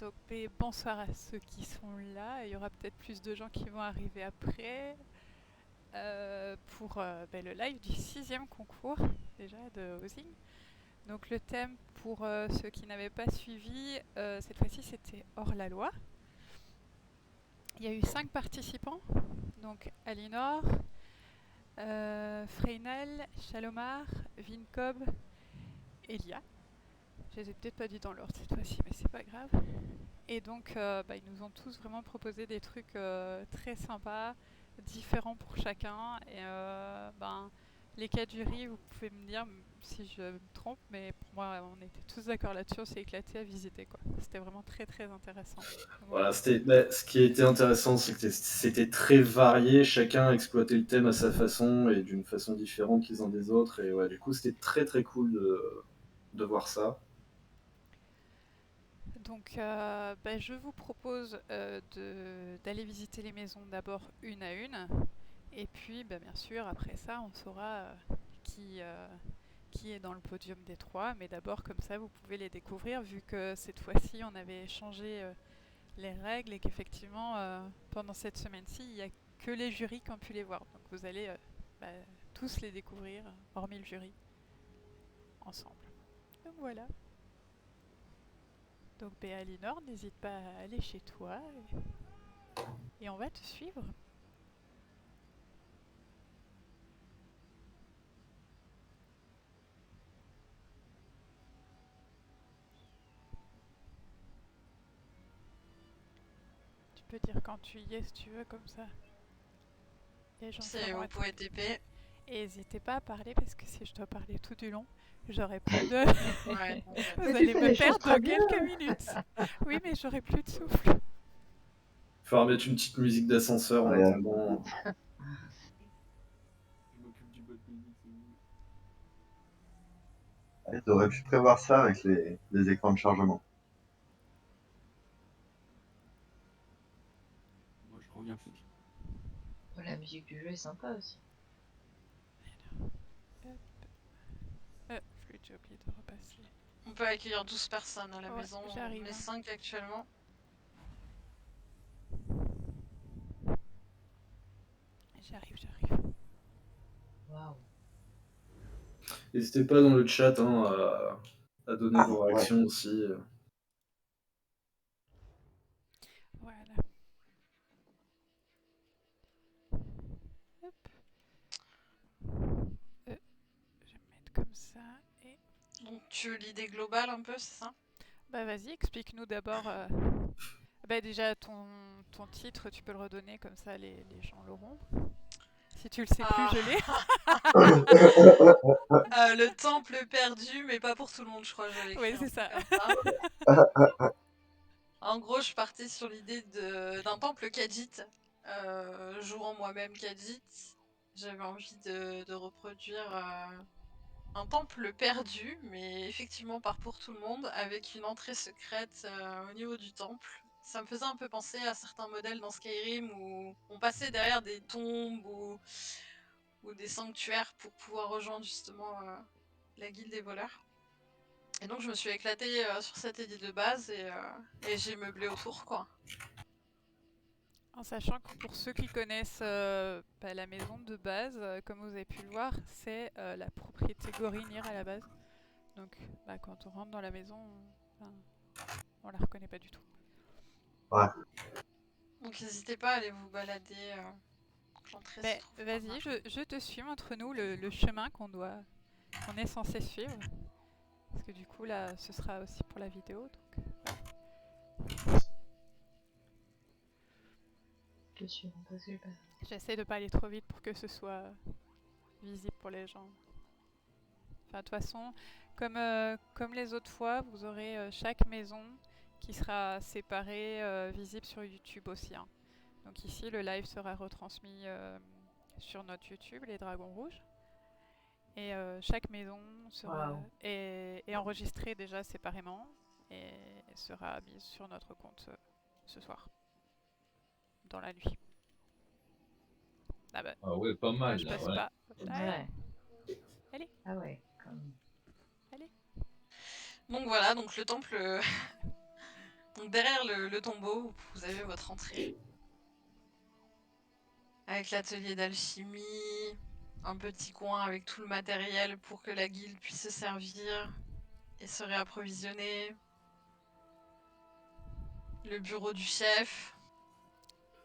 Donc, bonsoir à ceux qui sont là. Il y aura peut-être plus de gens qui vont arriver après pour le live du 6e concours déjà de Housing. Donc le thème pour ceux qui n'avaient pas suivi, cette fois-ci c'était hors la loi. Il y a eu 5 participants, donc Alinor, Freynel, Chalomar, Vincob, Elia. Je les ai peut-être pas dit dans l'ordre cette fois-ci, mais c'est pas grave. Et donc, ils nous ont tous vraiment proposé des trucs très sympas, différents pour chacun. Et les 4 jurys, vous pouvez me dire si je me trompe, mais pour moi, on était tous d'accord là-dessus, on s'est éclaté à visiter, quoi. C'était vraiment très très intéressant. Voilà, Voilà. ce qui était intéressant, c'est que c'était très varié, chacun exploitait le thème à sa façon et d'une façon différente les uns des autres. Et ouais, du coup, c'était très très cool de voir ça. Donc, je vous propose d'aller visiter les maisons d'abord une à une. Et puis, bien sûr, après ça, on saura qui, euh, qui est dans le podium des 3. Mais d'abord, comme ça, vous pouvez les découvrir, vu que cette fois-ci, on avait changé les règles et qu'effectivement, pendant cette semaine-ci, il n'y a que les jurys qui ont pu les voir. Donc, vous allez bah, tous les découvrir, hormis le jury, ensemble. Donc, voilà. Donc, Alinor, n'hésite pas à aller chez toi et on va te suivre. Tu peux dire quand tu y es si tu veux, comme ça. Les gens sauront Vous être. pouvez TP. Et n'hésitez pas à parler parce que si je dois parler tout du long, j'aurai plus de. Ouais, Vous Mais tu allez fais me les choses perdre très dans bien. quelques minutes. Oui, mais j'aurai plus de souffle. Il faudra mettre une petite musique d'ascenseur en Ouais, attendant. Je m'occupe du bot music si vous voulez. Ils auraient pu prévoir ça avec les écrans de chargement. Moi je reviens. La musique du jeu est sympa aussi. Flûte, j'ai oublié de repasser. On peut accueillir 12 personnes à la Ouais, maison. j'arrive, On est hein. 5 actuellement. J'arrive. Waouh. N'hésitez pas dans le chat à donner vos Ouais. réactions aussi. Voilà. Hop. Je vais me mettre comme ça et. Donc tu veux l'idée globale un peu, c'est ça? Bah vas-y, explique-nous d'abord. Déjà ton titre, tu peux le redonner comme ça les gens l'auront. Si tu le sais plus, je l'ai. Le temple perdu, mais pas pour tout le monde, je crois. J'avais écrit Oui, c'est ça. comme ça. En gros, je partais sur l'idée d'un temple Khajiit. Jouant moi-même Khajiit, j'avais envie de reproduire un temple perdu, mais effectivement pas pour tout le monde, avec une entrée secrète au niveau du temple. Ça me faisait un peu penser à certains modèles dans Skyrim où on passait derrière des tombes ou des sanctuaires pour pouvoir rejoindre justement la guilde des voleurs. Et donc je me suis éclatée sur cette idée de base et j'ai meublé autour, quoi. En sachant que pour ceux qui connaissent la maison de base, comme vous avez pu le voir, c'est la propriété Gorinir à la base. Donc quand on rentre dans la maison, on la reconnaît pas du tout. Ouais. Donc n'hésitez pas à aller vous balader. L'entrée se trouve par Vas-y, là. je te suis, montre nous le chemin qu'on est censé suivre. Parce que du coup là, ce sera aussi pour la vidéo. Donc, Je suis parce que j'ai pas. j'essaie de pas aller trop vite pour que ce soit visible pour les gens. Enfin, de toute façon, comme les autres fois, vous aurez chaque maison qui sera séparée, visible sur YouTube aussi, hein. Donc ici, le live sera retransmis sur notre YouTube, les Dragons Rouges. Et chaque maison est enregistrée déjà séparément et sera mise sur notre compte ce soir, dans la nuit. Ah bah, Ah ouais, pas pourquoi mal je là, passe ouais. pas? Ouais. Allez. Ah ouais, quand même. Allez. Donc voilà, donc le temple Donc derrière le tombeau, vous avez votre entrée. Avec l'atelier d'alchimie, un petit coin avec tout le matériel pour que la guilde puisse se servir et se réapprovisionner. Le bureau du chef,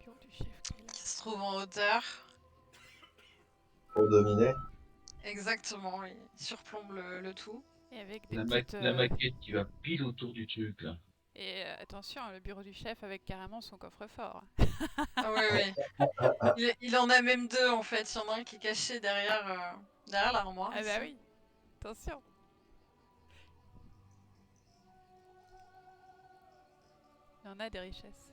Bureau du chef qui est là. qui se trouve en hauteur. Pour dominer. Exactement, il surplombe le tout. Et avec des La, petites. la maquette qui va pile autour du truc là. Et attention, le bureau du chef avec carrément son coffre-fort. Ah oui, oui. Il en a même deux en fait. Il y en a un qui est caché derrière l'armoire. Ah bah ici. oui, attention. Il y en a des richesses.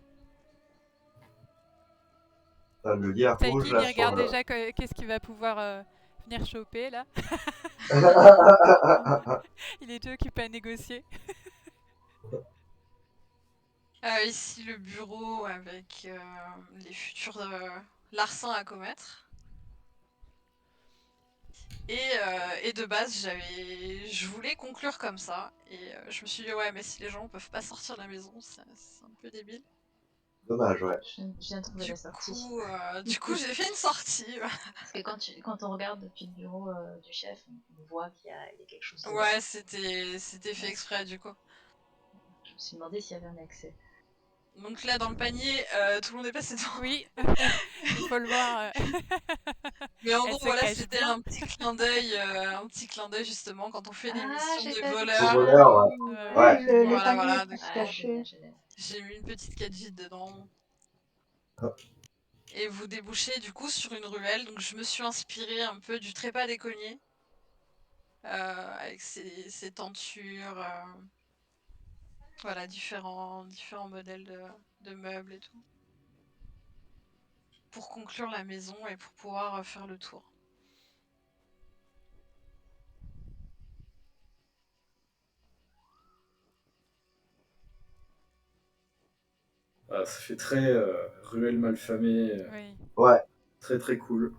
T'as le lit à Taiki, rouge il là sur regarde le... déjà qu'est-ce qu'il va pouvoir venir choper là. Il est déjà occupé à négocier. Ici le bureau avec les futurs larcins à commettre. Et de base, je voulais conclure comme ça. Et je me suis dit, ouais, mais si les gens peuvent pas sortir de la maison, c'est un peu débile. Dommage, ouais. Je viens de trouver la sortie. Du coup, j'ai fait une sortie. Parce que quand on regarde depuis le bureau du chef, on voit qu'il y a quelque chose dedans. Ouais, c'était fait exprès du coup. Je me suis demandé s'il y avait un accès. Donc là, dans le panier, tout le monde est passé devant. Oui, il faut le voir. Mais en Elle gros, se voilà, cache c'était bien. un petit clin d'œil justement quand on fait des missions j'ai de pas vu Le voleurs. voleur, ouais. Ouais. Ouais. Le Voilà, panier voilà, qui donc, se Ah, cachait. génial, génial. j'ai mis une petite gadget dedans. Hop. Et vous débouchez du coup sur une ruelle. Donc je me suis inspirée un peu du trépas des cognés. Avec ses tentures. Voilà, différents modèles de meubles et tout. Pour conclure la maison et pour pouvoir faire le tour. Ah, ça fait très ruelle malfamée, Oui. Ouais, très très cool.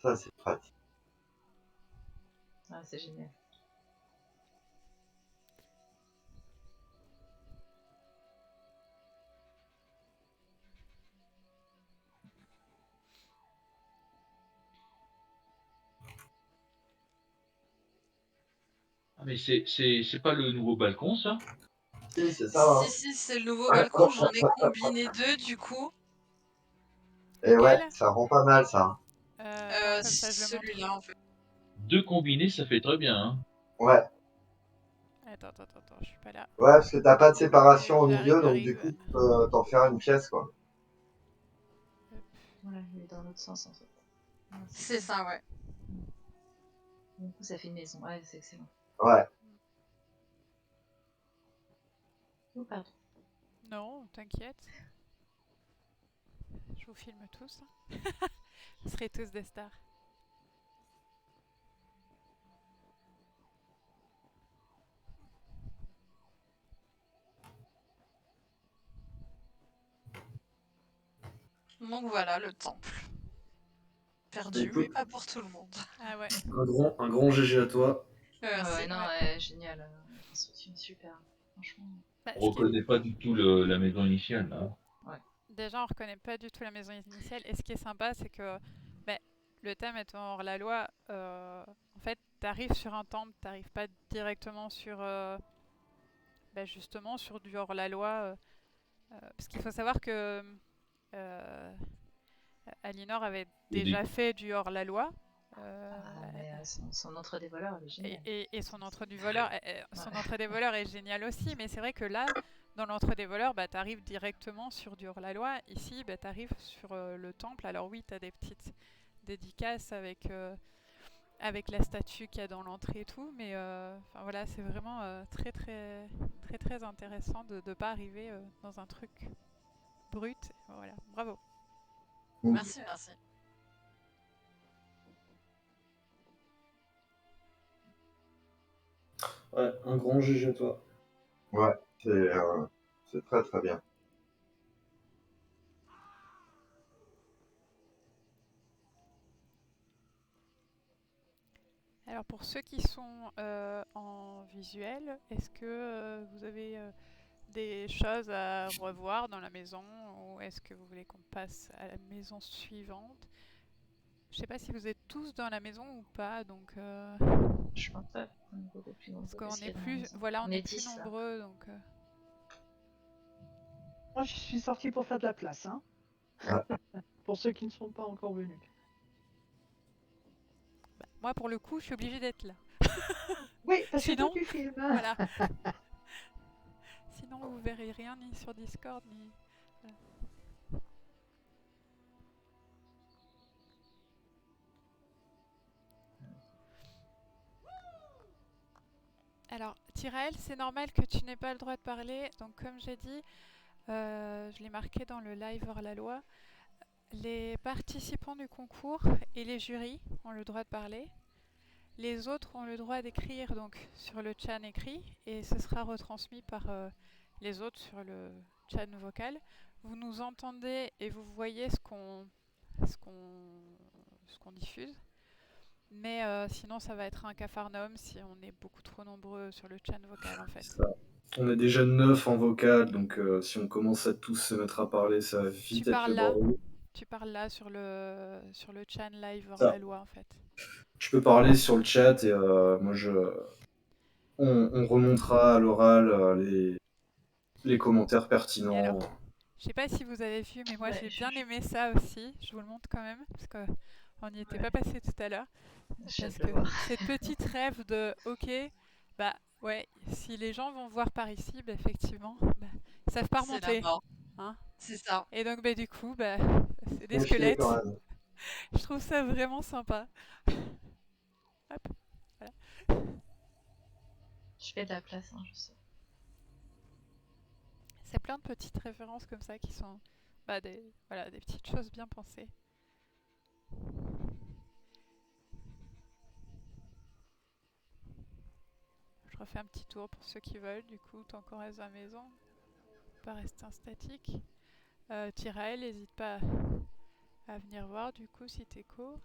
ça c'est pratique. Ah, c'est génial. Ah, mais c'est pas le nouveau balcon ça? Si, c'est ça, hein. Si, c'est le nouveau balcon. J'en ai combiné deux du coup. Et ouais, Lequel ça rend pas mal ça. Attends, comme ça je le montre. Celui-là en fait. Deux combinés, ça fait très bien. Hein. Ouais, Attends, je suis pas là. ouais, parce que t'as pas de séparation au J'arrive, milieu, donc du coup, tu peux t'en faire une pièce, quoi. Voilà, il est dans l'autre sens en fait. Ah, C'est ça, ouais. Du coup, ça fait une maison. Ouais, c'est excellent. Ouais. Oh, pardon. Non, t'inquiète. Je vous filme tous. Vous serez tous des stars. Donc voilà, le temple. Perdu, Écoute. mais pas pour tout le monde. Ah ouais. Un grand GG à toi. Merci. Ouais, non, Ouais. génial. La construction, super. Franchement. Bah, On ce qui est- reconnaît pas du tout la maison initiale là. Déjà, on reconnaît pas du tout la maison initiale. Et ce qui est sympa, c'est que bah, le thème étant hors la loi, en fait, t'arrives sur un temple, t'arrives pas directement sur, justement, sur du hors la loi. Parce qu'il faut savoir que Alinor avait Et déjà fait du hors la loi. Mais son entrée des voleurs, elle est géniale. Et son entrée du voleur, son entrée des voleurs est géniale aussi, mais c'est vrai que là, dans l'entrée des voleurs, bah, tu arrives directement sur du hors-la-loi. Ici, bah, tu arrives sur le temple. Alors oui, tu as des petites dédicaces avec la statue qu'il y a dans l'entrée et tout, mais voilà, c'est vraiment très intéressant de ne pas arriver dans un truc brut. Voilà, bravo. Merci. Ouais, un grand GG à toi. Ouais, c'est très très bien. Alors pour ceux qui sont en visuel, est-ce que vous avez des choses à revoir dans la maison ou est-ce que vous voulez qu'on passe à la maison suivante? Je sais pas si vous êtes tous dans la maison ou pas, donc Je pense pas qu'on est beaucoup plus parce nombreux qu'on qu'il y est a dans la plus, maison. voilà, on est plus 10 là. nombreux, donc Moi, je suis sortie pour faire de la place, hein. Ah. Pour ceux qui ne sont pas encore venus. bah, moi pour le coup, je suis obligée d'être là. Oui, parce que Sinon, toi, tu filmes. voilà. Sinon, vous verrez rien ni sur Discord ni. Voilà. Alors, Tyrael, c'est normal que tu n'aies pas le droit de parler. Donc, comme j'ai dit, je l'ai marqué dans le live hors la loi. Les participants du concours et les jurys ont le droit de parler. Les autres ont le droit d'écrire donc sur le chat écrit et ce sera retransmis par les autres sur le chat vocal. Vous nous entendez et vous voyez ce qu'on diffuse. Mais sinon, ça va être un capharnaüm si on est beaucoup trop nombreux sur le chat vocal en fait. Ça. On est déjà 9 en vocal, donc si on commence à tous se mettre à parler, ça va Tu vite être parles le là, bordel. tu parles là sur le chat live hors Ça. la loi en fait. Je peux parler sur le chat et moi on remontera à l'oral les commentaires Et pertinents. alors, je sais pas si vous avez vu, mais moi Ouais, j'ai bien aimé ça aussi. Je vous le montre quand même parce que on n'y était Ouais. pas passé tout à l'heure. J'ai hâte Parce de que voir. cette petite rêve de ok, bah ouais, si les gens vont voir par ici, bah effectivement, bah, ils savent pas C'est la remonter, mort. hein. C'est ça. Et donc bah du coup, bah c'est des Confier squelettes. quand même. Je trouve ça vraiment sympa. Hop, voilà. Je fais de la place, hein, je sais. C'est plein de petites références comme ça qui sont bah, des petites choses bien pensées. Je refais un petit tour pour ceux qui veulent, du coup, tant qu'on reste à la maison, pas rester en statique. Tyrael, n'hésite pas à venir voir du coup si t'es court.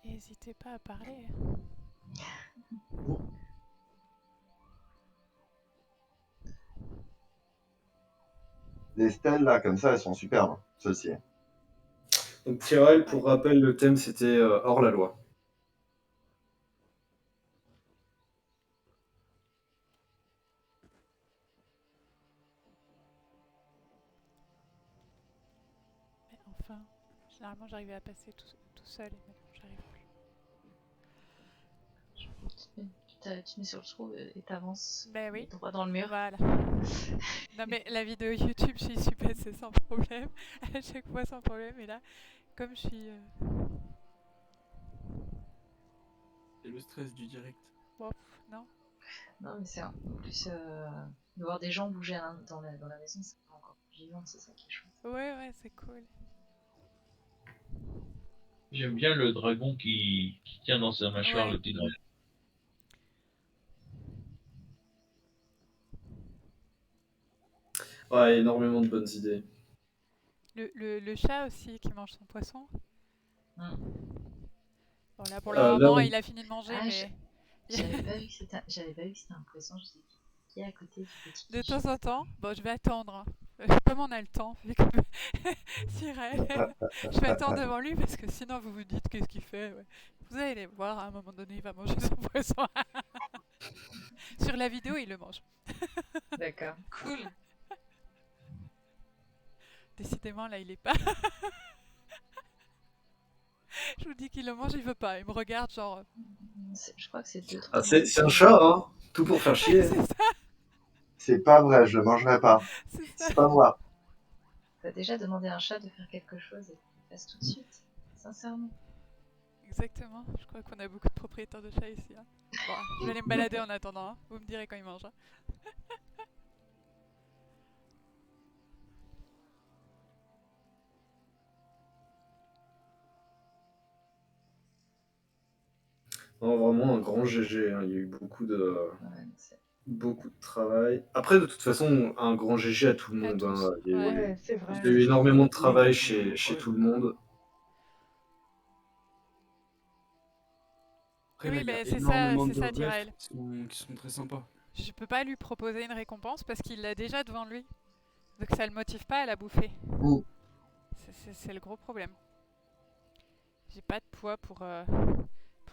Et n'hésitez pas à parler. Les stèles, là, comme ça, elles sont superbes, celles-ci. Donc Tyrell, pour rappel, le thème c'était hors la loi. Mais enfin, généralement j'arrivais à passer tout seul et maintenant j'arrive plus. Tu mets sur le trou et t'avances Ben oui. droit dans le mur. Voilà. Non mais la vidéo YouTube, j'y suis passée sans problème. À chaque fois sans problème. Et là, comme je suis... C'est le stress du direct. Bon, non. Non, mais c'est en plus de voir des gens bouger dans la maison, c'est encore plus vivant, c'est ça qui est chouette. Ouais, c'est cool. J'aime bien le dragon qui tient dans sa mâchoire Ouais. le petit dragon. Ouais, énormément de bonnes idées. Le chat aussi qui mange son poisson. Bon là pour le Là, moment on- il a fini de manger mais J'avais pas vu que c'était un poisson, je me suis dit, qui est à côté du petit de Kichi. temps en temps, bon je vais attendre. Hein. Comme on a le temps, vu que Cyril, je vais attendre devant lui parce que sinon vous vous dites qu'est-ce qu'il fait. Ouais. Vous allez les voir, à un moment donné il va manger son poisson. Sur la vidéo il le mange. D'accord. Cool. Décidément là il est pas. Je vous dis qu'il le mange, il veut pas. Il me regarde genre. Je crois que c'est 2-3 Ah, c'est un chat, hein. Tout pour faire chier. C'est ça, C'est pas vrai, je le mangerai pas. c'est ça. C'est pas moi. T'as déjà demandé à un chat de faire quelque chose et qu'il le fasse tout de suite. Sincèrement. Exactement. Je crois qu'on a beaucoup de propriétaires de chats ici. Hein. Bon, je vais aller me balader en attendant. Hein. Vous me direz quand il mange. Hein. Non, vraiment un grand GG, hein. Il y a eu Ouais, c'est- beaucoup de travail. Après, de toute façon, un grand GG à tout le À monde, tous. hein. Ouais. Ouais, c'est Il y vrai. a eu énormément de Oui, travail oui, chez ouais. tout le monde. Après, là, Oui, il y a ben énormément c'est de ça, refs Tirael. qui sont très sympas. Je peux pas lui proposer une récompense parce qu'il l'a déjà devant lui. Donc ça le motive pas à la bouffer. Mm. C'est le gros problème. J'ai pas de poids pour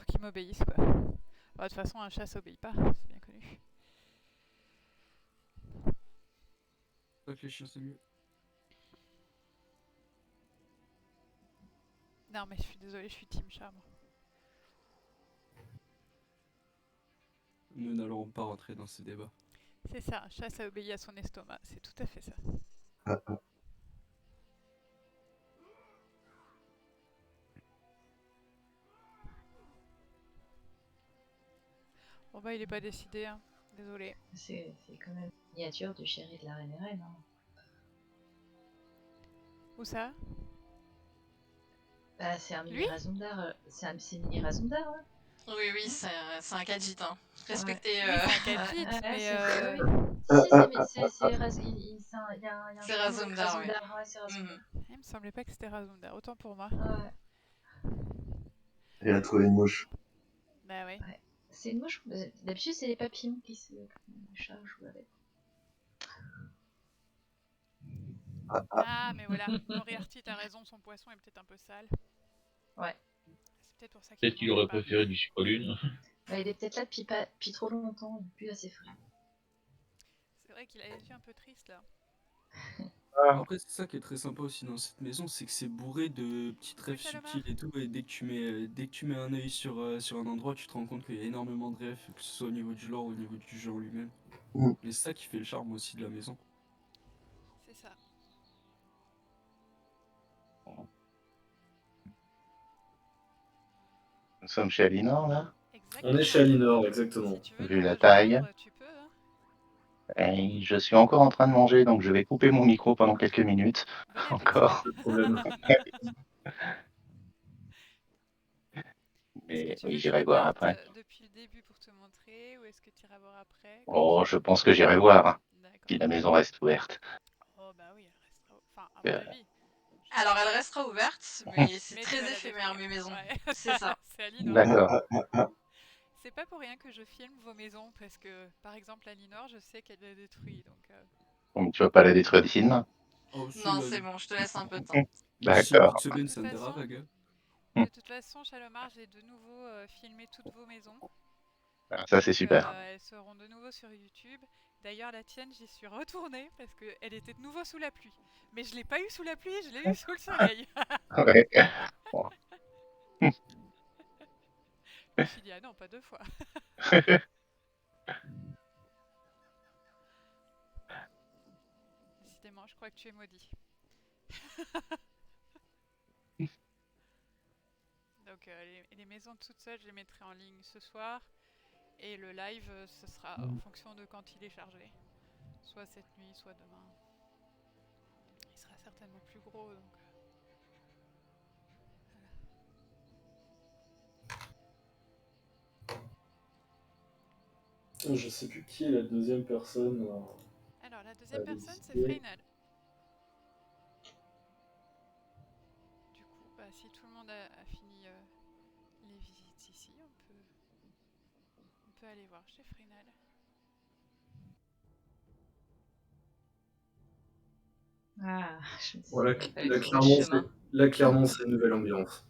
qu'il m'obéisse, quoi. Bah, de toute façon, un chat s'obéit pas, c'est bien connu. C'est vrai que les chiens, c'est mieux. Non, mais je suis désolée, je suis team chat, moi. Nous n'allons pas rentrer dans ces débats. C'est ça, un chat, ça obéit à son estomac. C'est tout à fait ça. Ah, ah. Bon, bah, il est pas décidé, hein. Désolé. C'est quand même une miniature du chéri de la reine et reine. Hein. Où ça? Bah, c'est un mini Lui Razumdar. C'est mini Razumdar, ouais. Oui, c'est un Khajiit. Hein. Respectez. Oui, c'est un Khajiit, Ouais, mais c'est oui. il y a un C'est cheval avec Razumdar, ouais. Razumdar. Ouais, c'est Razumdar. Il me semblait pas que c'était Razumdar, autant pour moi. Ouais. Il a trouvé une mouche. Bah ouais. Ouais. C'est une mouche. D'habitude, c'est les papillons qui se chargent avec. Ah, mais voilà. Moriarty, t'as raison, son poisson est peut-être un peu sale. Ouais. C'est peut-être pour ça qu'il Peut-être ne qu'il mange aurait pas. préféré du sucre-lune. Bah, il est peut-être là depuis trop longtemps, il est plus assez frais. C'est vrai qu'il a les yeux un peu tristes là. Après, c'est ça qui est très sympa aussi dans cette maison, c'est que c'est bourré de petits Coucou, refs Chalomar. subtils et tout. Et dès que tu mets un œil sur un endroit, tu te rends compte qu'il y a énormément de refs, que ce soit au niveau du lore ou au niveau du jeu en lui-même. Mm. Et c'est ça qui fait le charme aussi de la maison. C'est ça. Nous sommes chez Alinor, là. On est chez Alinor, exactement. Si tu veux Vu nous la rejoindre, taille. tu peux. Hein. Et je suis encore en train de manger, donc je vais couper mon micro pendant quelques minutes. Bon appétit. Encore. Pas de problème. Est-ce que Mais tu oui, veux que j'irai je voir parte après. depuis le début pour te montrer ou est-ce que tu iras voir après Oh, je pense que j'irai voir, D'accord. si la maison reste ouverte. Oh bah oui, elle restera. Enfin, à mon avis. Alors, elle restera ouverte, mais c'est Mais tu très vas la éphémère, détruire. mes maisons. Ouais. C'est ça. C'est Alinor. D'accord. C'est pas pour rien que je filme vos maisons parce que, par exemple, Alinor, je sais qu'elle les détruit. Donc, Bon, tu vas pas la détruire d'ici demain. Oh, si, Non, là, c'est bon, je te laisse un peu de temps. d'ici une D'accord. petite semaine, De ça toute me dira façon- vague. de toute façon, Chalomar, j'ai de nouveau filmé toutes vos maisons. Ça, c'est Donc, super. elles seront de nouveau sur YouTube. D'ailleurs, la tienne, j'y suis retournée parce qu'elle était de nouveau sous la pluie. Mais je l'ai pas eu sous la pluie, je l'ai eu sous le soleil. Ouais. Bon. Je me suis dit, ah non, pas deux fois. Décidément, je crois que tu es maudit. Donc, les maisons toutes seules, je les mettrai en ligne ce soir. Et le live, ce sera en fonction de quand il est chargé. Soit cette nuit, soit demain. Il sera certainement plus gros, donc... Je sais plus qui est la deuxième personne. Alors, la deuxième personne, c'est décidé. Freynal. Du coup, bah, si tout le monde a fini les visites ici, on peut aller voir chez Freynal. Ah, je me disais, Voilà, il fallait là, trouver le chemin. clairement, c'est une nouvelle ambiance.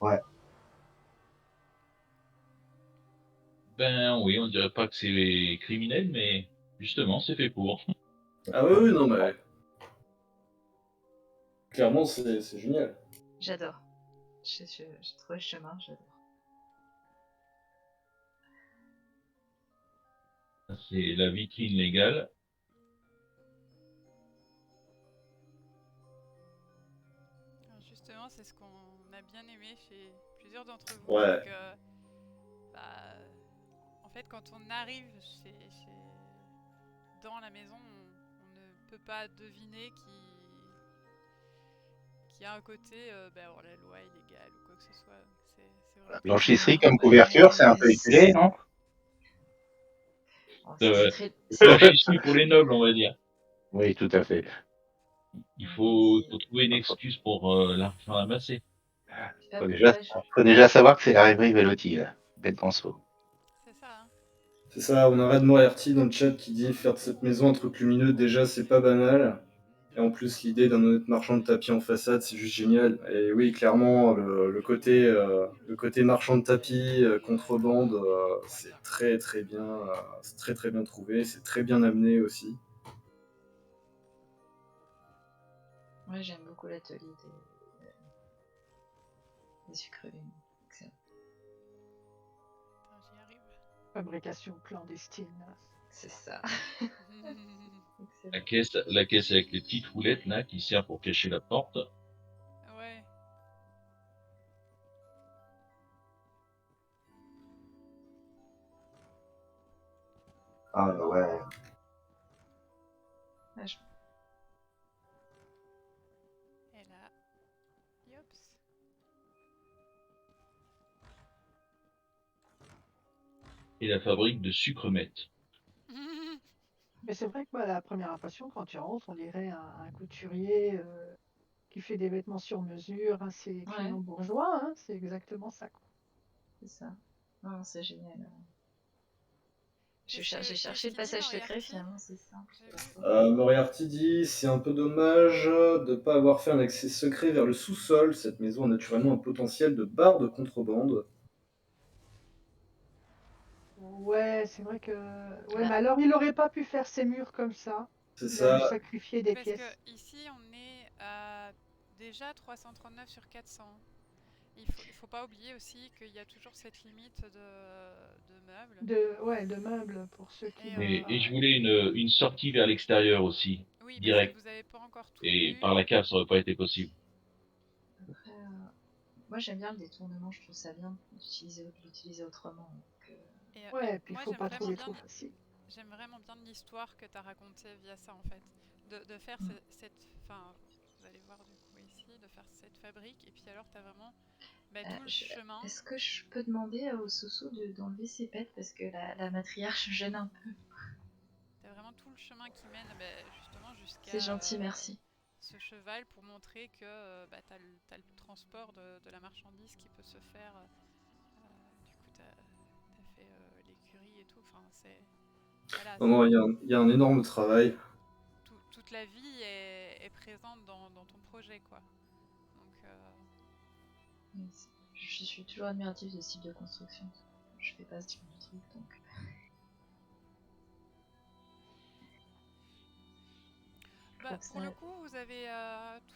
Ouais. Ben oui, on dirait pas que c'est criminel, mais justement, c'est fait pour. Ah oui, oui, non, mais... Clairement, c'est génial. J'adore. J'ai trouvé le chemin, j'adore. C'est la vitrine légale. Alors justement, c'est ce qu'on a bien aimé chez plusieurs d'entre vous. Ouais. C'est que, bah, en fait, quand on arrive dans la maison, on ne peut pas deviner qu'il y a un côté hors la loi, illégal ou quoi que ce soit. C'est La vraiment. blanchisserie comme couverture, c'est un peu éculé, non? Oh, Euh, c'est très. Blanchisserie pour les nobles, on va dire. Oui, tout à fait. Il Ouais, faut trouver une excuse pour l'argent amassé. Faut ouais, déjà, faut déjà savoir que c'est la rêverie Velotti, là. Bête Ponceau. C'est ça, hein. C'est ça, on a Red Moriarty dans le chat qui dit faire de cette maison un truc lumineux, déjà c'est pas banal. Et en plus, l'idée d'un honnête marchand de tapis en façade, c'est juste génial. Et oui, clairement, le côté marchand de tapis, contrebande, c'est très très bien trouvé, c'est très bien amené aussi. Ouais, j'aime beaucoup l'atelier des sucreries. Excellent. Attends, j'y arrive. Fabrication clandestine. C'est ça. La Excellent. caisse avec les petites roulettes là qui sert pour cacher la porte. Ouais. Ah ouais. Ouais, Et là. Yops. Et la fabrique de sucremette. Mais c'est vrai que moi, la première impression, quand tu rentres, on dirait un couturier qui fait des vêtements sur mesure, assez client bourgeois, hein, c'est exactement ça, quoi. C'est ça. Non, c'est génial. J'ai Qu'est-ce cherché le qu'il dit, passage secret, Moriarty? finalement, c'est ça. J'ai vu. Moriarty dit c'est un peu dommage de ne pas avoir fait un accès secret vers le sous-sol. Cette maison a naturellement un potentiel de barre de contrebande. Ouais, c'est vrai que. Ouais, Bah. mais alors il aurait pas pu faire ses murs comme ça. C'est Il a dû ça. sacrifier des Parce pièces. que ici, on est à déjà 339 sur 400. Il faut pas oublier aussi qu'il y a toujours cette limite de meubles. De meubles pour ceux qui. Et je voulais une sortie vers l'extérieur aussi, Oui, parce direct. que vous n'avez pas encore tout Et vu. par la cave, ça aurait pas été possible. Après, moi j'aime bien le détournement, je trouve ça bien d'utiliser autrement. Donc, Ouais, puis il moi, faut pas trop les trop faciles. J'aime vraiment bien l'histoire que tu as racontée via ça en fait. De faire cette. Enfin, vous allez voir du coup ici, de faire cette fabrique. Et puis alors, tu as vraiment tout le chemin. Est-ce que je peux demander au Soso d'enlever ses pets parce que la matriarche gêne un peu? Tu as vraiment tout le chemin qui mène justement jusqu'à. C'est gentil, merci. Ce cheval pour montrer que tu as le transport de la marchandise qui peut se faire. Du coup, tu as fait l'écurie et tout. Enfin, c'est. Voilà, Non, il y a un énorme travail. toute la vie est présente dans ton projet, quoi. Donc, je suis toujours admirative de ce type de construction. Je fais pas ce type de truc, donc. Pour le coup, vous avez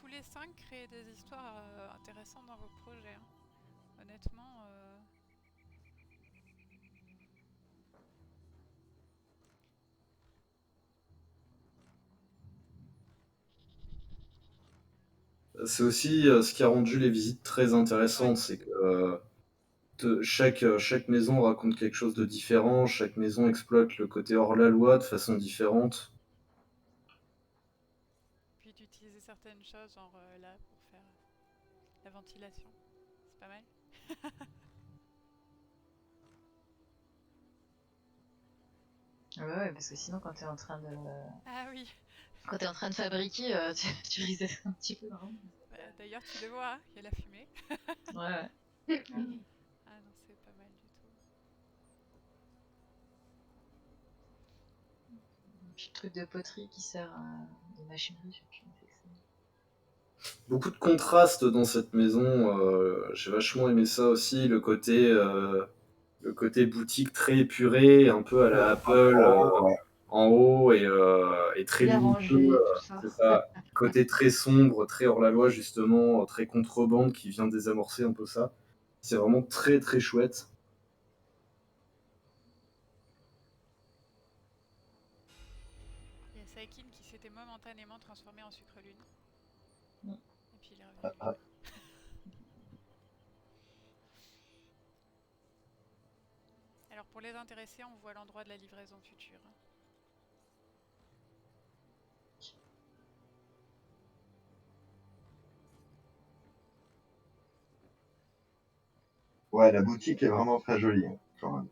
tous les 5 créé des histoires intéressantes dans vos projets. Hein. Honnêtement. C'est aussi ce qui a rendu les visites très intéressantes, c'est que chaque maison raconte quelque chose de différent, chaque maison exploite le côté hors la loi de façon différente. Puis d'utiliser certaines choses, genre là, pour faire la ventilation. C'est pas mal. Ouais, parce que sinon, quand t'es en train de. Ah oui. Quand t'es en train de fabriquer, tu risques d'être un petit peu marrant. D'ailleurs, tu le vois, il y a la fumée. Ouais. Ah non, c'est pas mal du tout. Un petit truc de poterie qui sert de machinerie. Beaucoup de contrastes dans cette maison. J'ai vachement aimé ça aussi, le côté boutique très épuré, un peu à la Apple, en haut et très Bien lumineux. rangé, tout ça. C'est ça. Côté très sombre, très hors la loi justement, très contrebande qui vient désamorcer un peu ça. C'est vraiment très très chouette. Il y a Saikin qui s'était momentanément transformé en sucre lune. Et puis il est revenu. Alors pour les intéressés, on voit l'endroit de la livraison future. Ouais, la boutique est vraiment très jolie, hein, quand même.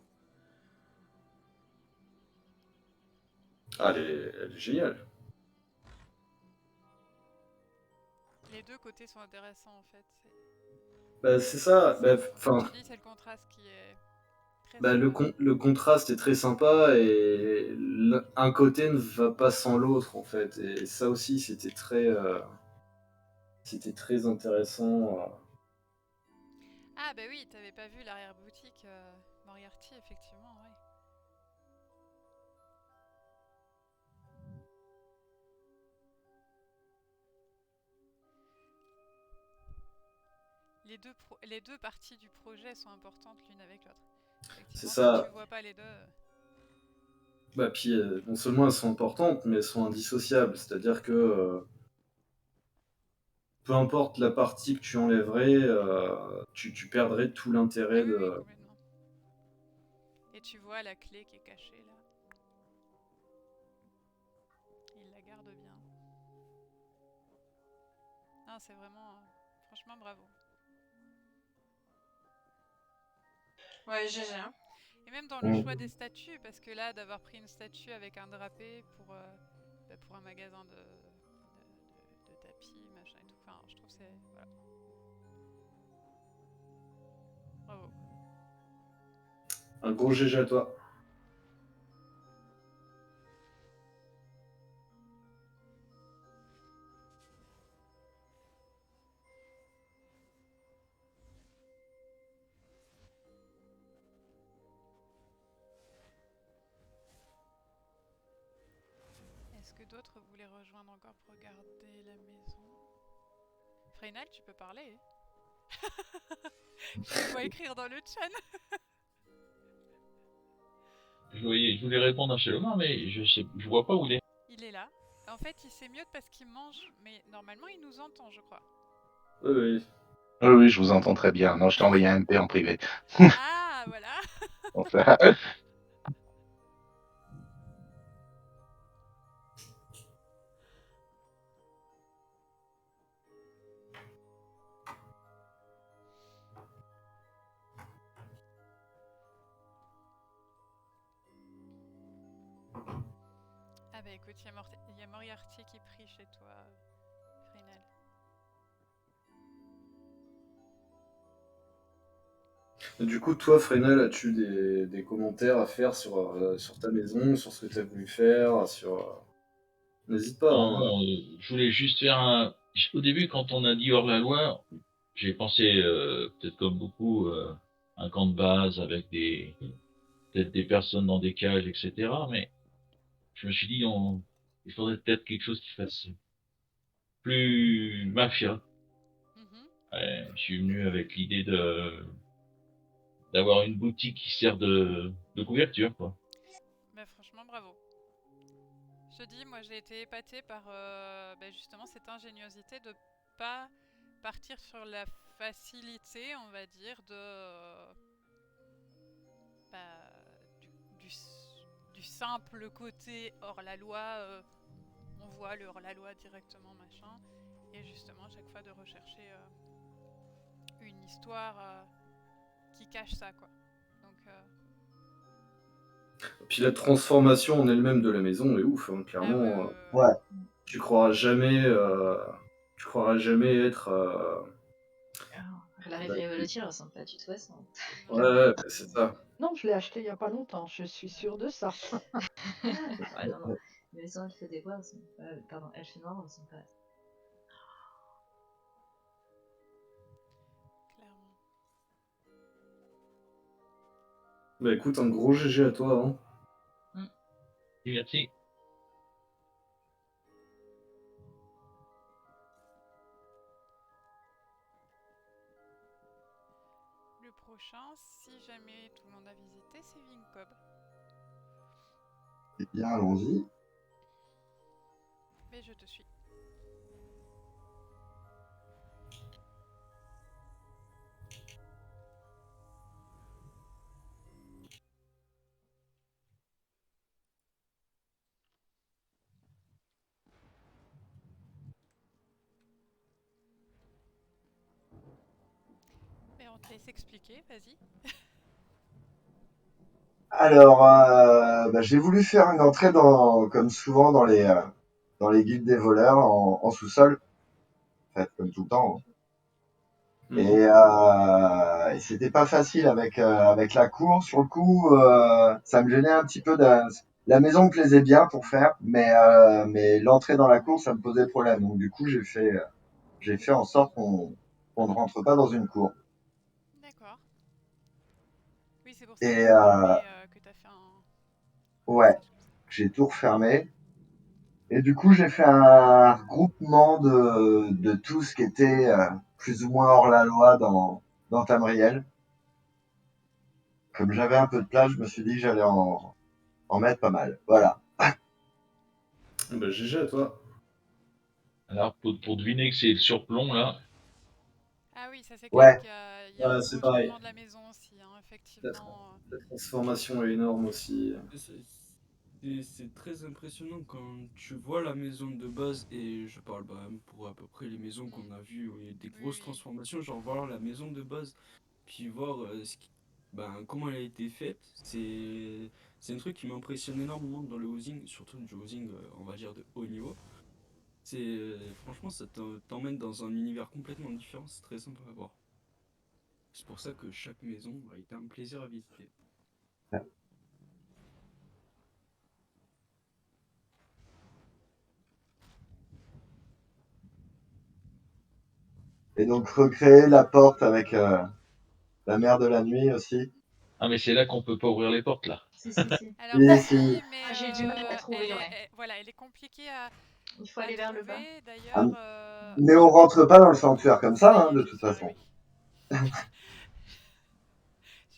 Ah, elle est géniale. Les deux côtés sont intéressants en fait. Bah, c'est ça. Bah, Comme enfin, tu dis, c'est le contraste qui est très bah, sympa. le contraste est très sympa et un côté ne va pas sans l'autre en fait. Et ça aussi, c'était très intéressant. Ah bah oui, t'avais pas vu l'arrière-boutique Moriarty, effectivement, ouais. Les deux parties du projet sont importantes l'une avec l'autre. C'est Effectivement, si ça. tu vois pas les deux... Bah, puis non seulement elles sont importantes, mais elles sont indissociables. C'est-à-dire que peu importe la partie que tu enlèverais, tu perdrais tout Ah l'intérêt oui, oui, de. complètement. Et tu vois la clé qui est cachée là. Il la garde bien. Non, c'est vraiment... franchement, bravo. Ouais, GG. Hein. Et même dans le choix des statues, parce que là, d'avoir pris une statue avec un drapé pour un magasin de tapis, machin et tout, enfin, je trouve que c'est... Voilà. Bravo. Un gros GG à toi. Est-ce que d'autres voulaient rejoindre encore pour regarder la maison? Freynal, tu peux parler. Je dois écrire dans le chat. Je voulais répondre à Shalomar, mais je vois pas où il est. Il est là. En fait, il s'émiote parce qu'il mange, mais normalement, il nous entend, je crois. Oui, oui. Oui, oui, je vous entends très bien. Non, je t'ai envoyé un MP en privé. Ah, voilà. Enfin, Ah bah écoute, il y a Moriarty qui prie chez toi, Freynal. Du coup, toi, Fresnel, as-tu des commentaires à faire sur ta maison, sur ce que tu as voulu faire, N'hésite pas, hein. Non, je voulais juste faire un. Au début, quand on a dit hors la loi, j'ai pensé, peut-être comme beaucoup, un camp de base avec peut-être des personnes dans des cages, etc. Mais je me suis dit, il faudrait peut-être quelque chose qui fasse plus mafia. Je suis venu avec l'idée d'avoir une boutique qui sert de couverture, quoi. Bah franchement, bravo. Je te dis, moi j'ai été épatée par justement cette ingéniosité de pas partir sur la facilité, on va dire, bah, du, du simple côté hors la loi. On voit le hors la loi directement, machin. Et justement, à chaque fois de rechercher une histoire qui cache ça, quoi. Donc, Puis la transformation en elle-même de la maison est ouf, hein, ah ouais, clairement. Ouais. Tu croiras jamais, être. La Rive-Rivelotier ressemble pas du tout à ça. Ouais, bah, c'est ça. Non, je l'ai acheté il y a pas longtemps, je suis sûre de ça. Ouais, non, non. Mais sans Elfe des Bois, pardon, Elfe Noir ressemble pas à ça. clairement. Bah écoute, un gros GG à toi, hein. Merci. Le prochain, si jamais tout le monde a visité, c'est Vincob. Eh bien, allons-y. Mais je te suis. Mais en Laisse expliquer, vas-y. Alors, j'ai voulu faire une entrée comme souvent dans les guildes des voleurs en sous-sol, en fait, comme tout le temps, hein. Et c'était pas facile avec la cour. Sur le coup, ça me gênait un petit peu. La maison me plaisait bien pour faire, mais l'entrée dans la cour, ça me posait problème. Donc du coup, j'ai fait en sorte qu'on ne rentre pas dans une cour. D'accord. Oui, c'est pour ça Et que t'as fait un ouais, passage comme ça. j'ai tout refermé. Et du coup, j'ai fait un regroupement de tout ce qui était plus ou moins hors la loi dans Tamriel. Comme j'avais un peu de place, je me suis dit que j'allais en mettre pas mal. Voilà. Bah, GG à toi. Alors, pour deviner que c'est le surplomb, là, Ah oui, ça c'est clair Ouais, qu'il y a un C'est gros pareil. changement de la maison aussi, hein, La, effectivement. la transformation est énorme aussi. C'est très impressionnant quand tu vois la maison de base, et je parle pour à peu près les maisons qu'on a vues où il y a des grosses Oui. transformations, genre voir la maison de base, puis voir comment elle a été faite. C'est un truc qui m'impressionne énormément dans le housing, surtout du housing, on va dire, de haut niveau. Franchement, ça t'emmène dans un univers complètement différent, c'est très sympa à voir. C'est pour ça que chaque maison a été un plaisir à visiter. et donc recréer la porte avec la mer de la nuit aussi. ah, mais c'est là qu'on peut pas ouvrir les portes, là. Si. Alors Et si, c'est mais Ah, j'ai eu du mal à trouver, ouais. voilà, elle est compliquée Il faut à aller vers le bas. trouver. ah, D'ailleurs, mais on rentre pas dans le sanctuaire comme ça, ça y hein, est, de j'y toute suis façon. arrivée.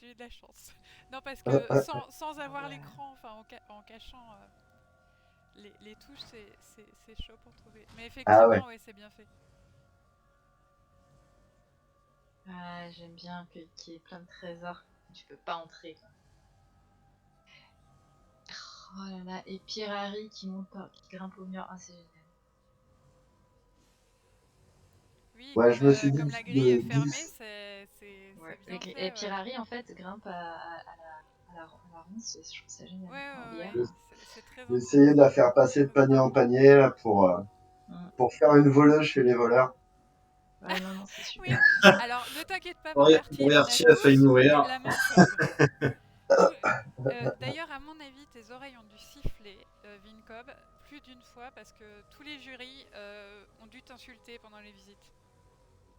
J'ai eu de la chance. Non, parce que sans avoir l'écran, enfin en cachant les touches, c'est chaud pour trouver. Mais Ah ouais. effectivement, oui, c'est bien fait. Ah, j'aime bien qu'il y ait plein de trésors. Tu peux pas entrer, quoi. Oh là là, et Pirari qui grimpe au mur. Ah, c'est génial. Oui, Ouais, je me suis dit comme la grille est fermée, 10. c'est Ouais. bien fait. Et Ouais. Pirari, en fait, grimpe à la ronce. Je trouve ça génial. Ouais, En ouais, VR. c'est très J'ai essayé de la faire passer de très panier en intelligent. panier là, Mm. pour faire une voleuse chez les voleurs. Ouais, non, c'est Oui, super. alors ne t'inquiète pas, Moriarty, on a Moriarty a failli tous mourir. la même chose. D'ailleurs, à mon avis, tes oreilles ont dû siffler, Vincob, plus d'une fois parce que tous les jurys ont dû t'insulter pendant les visites.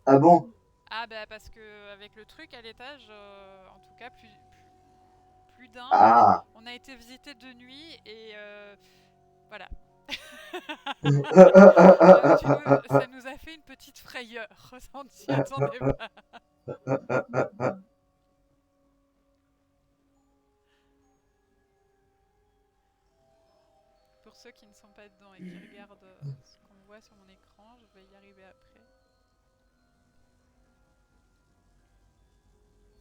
Ah bon? Ah bah parce que avec le truc à l'étage, en tout cas plus d'un, Ah. on a été visité de nuit et voilà. Ça nous a fait une petite frayeur, on ne s'y attendait pas. Pour ceux qui ne sont pas dedans et qui regardent ce qu'on voit sur mon écran, je vais y arriver après.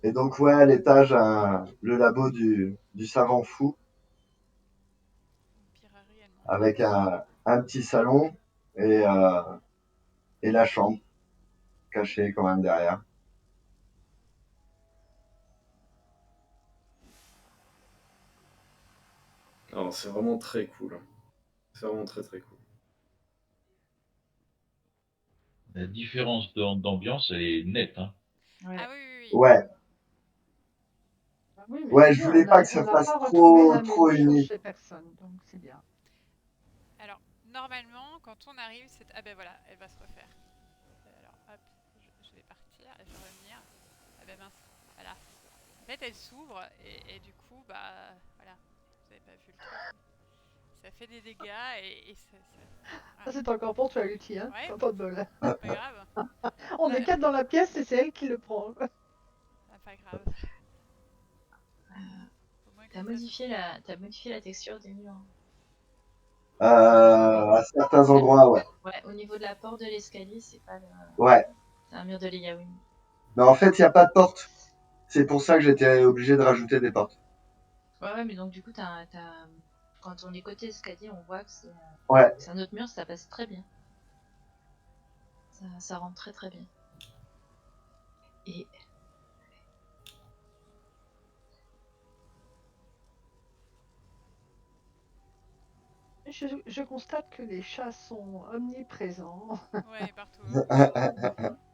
Et donc ouais, à l'étage, le labo du savant fou, Pirari, elle m'en avec doute. un petit salon et la chambre cachée quand même derrière. Alors, c'est vraiment très cool. C'est vraiment très très cool. La différence d'ambiance, elle est nette, hein. Ouais. Ah oui. Ouais, Ah oui, mais ouais, c'est je bien, voulais pas que on ça n'a fasse pas retrouvé la trop même chose uni. chez personne, donc c'est bien. Alors, normalement, quand on arrive, c'est... Ah ben voilà, elle va se refaire. Alors, hop, je vais partir, je vais revenir. Ah ben mince, voilà. En fait, elle s'ouvre et du coup, bah voilà, vous avez pas vu le truc. Ça fait des dégâts et ça... Ça, c'est encore pour toi, Lutti, hein, Ouais, t'as pas de bol. c'est pas grave. On Là- est 4 dans la pièce et c'est elle qui le prend. Ah, pas grave. Au moins T'as comme ça, modifié la texture des murs. À certains endroits, ouais. Ouais, au niveau de la porte de l'escalier, c'est pas le... Ouais. C'est un mur de Legaoui. Mais en fait, il n'y a pas de porte. C'est pour ça que j'étais obligé de rajouter des portes. Ouais, mais donc du coup, quand on est côté escalier, on voit que Ouais. c'est un autre mur, ça passe très bien. Ça rentre très très bien. Et Je constate que les chats sont omniprésents. Ouais, partout.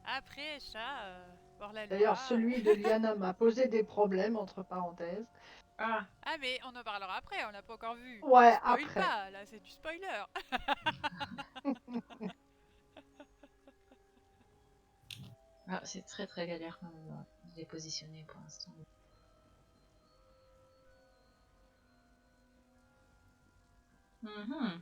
Après, chat, hors la loi. D'ailleurs, celui de Liana m'a posé des problèmes, entre parenthèses. Ah, Ah, mais on en parlera après, on l'a pas encore vu. Ouais, Spoil après. pas, là, c'est du spoiler. ah, c'est très très galère quand même de les positionner pour l'instant. Mhm.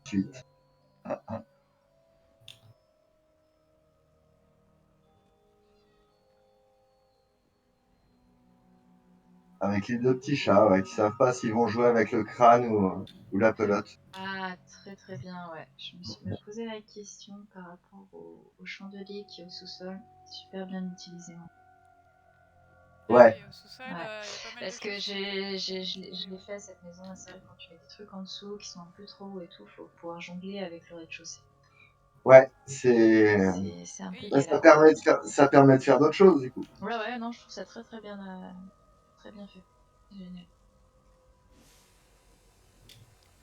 Suite. Avec les deux petits chats, ouais, qui savent pas s'ils vont jouer avec le crâne ou la pelote. Ah, très très bien, ouais. Je me posais la question par rapport au chandelier qui est au sous-sol. Super bien utilisé. Ouais. Oui, au sous-sol, Ouais. y a pas mal Parce de que choses. je l'ai fait à cette maison, c'est vrai que quand tu mets des trucs en dessous qui sont un peu trop hauts et tout, faut pouvoir jongler avec le rez-de-chaussée. Ouais, C'est un peu ça galère. permet de faire d'autres choses, du coup. Ouais, non, je trouve ça très très bien fait. Génial.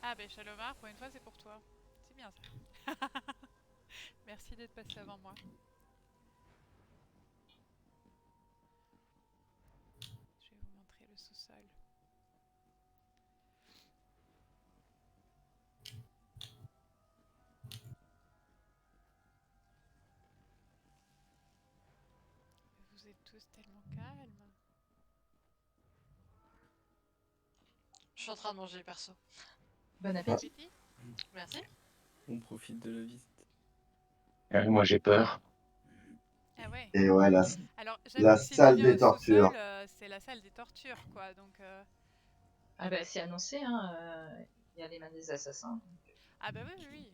Ah, ben Chalomar, pour une fois, c'est pour toi. C'est bien ça. Merci d'être passé avant moi. Je vais vous montrer le sous-sol. Vous êtes tous tellement calmes. Je suis en train de manger perso. Bon appétit. Merci. On profite de la visite. Moi, j'ai peur. Ah ouais. Et ouais, Alors, la j'avoue que si tu salle viens des au tortures. sous-sol, c'est la salle des tortures, quoi. Donc, Ah bah c'est annoncé, hein. Il y a les mains des assassins. ah bah oui.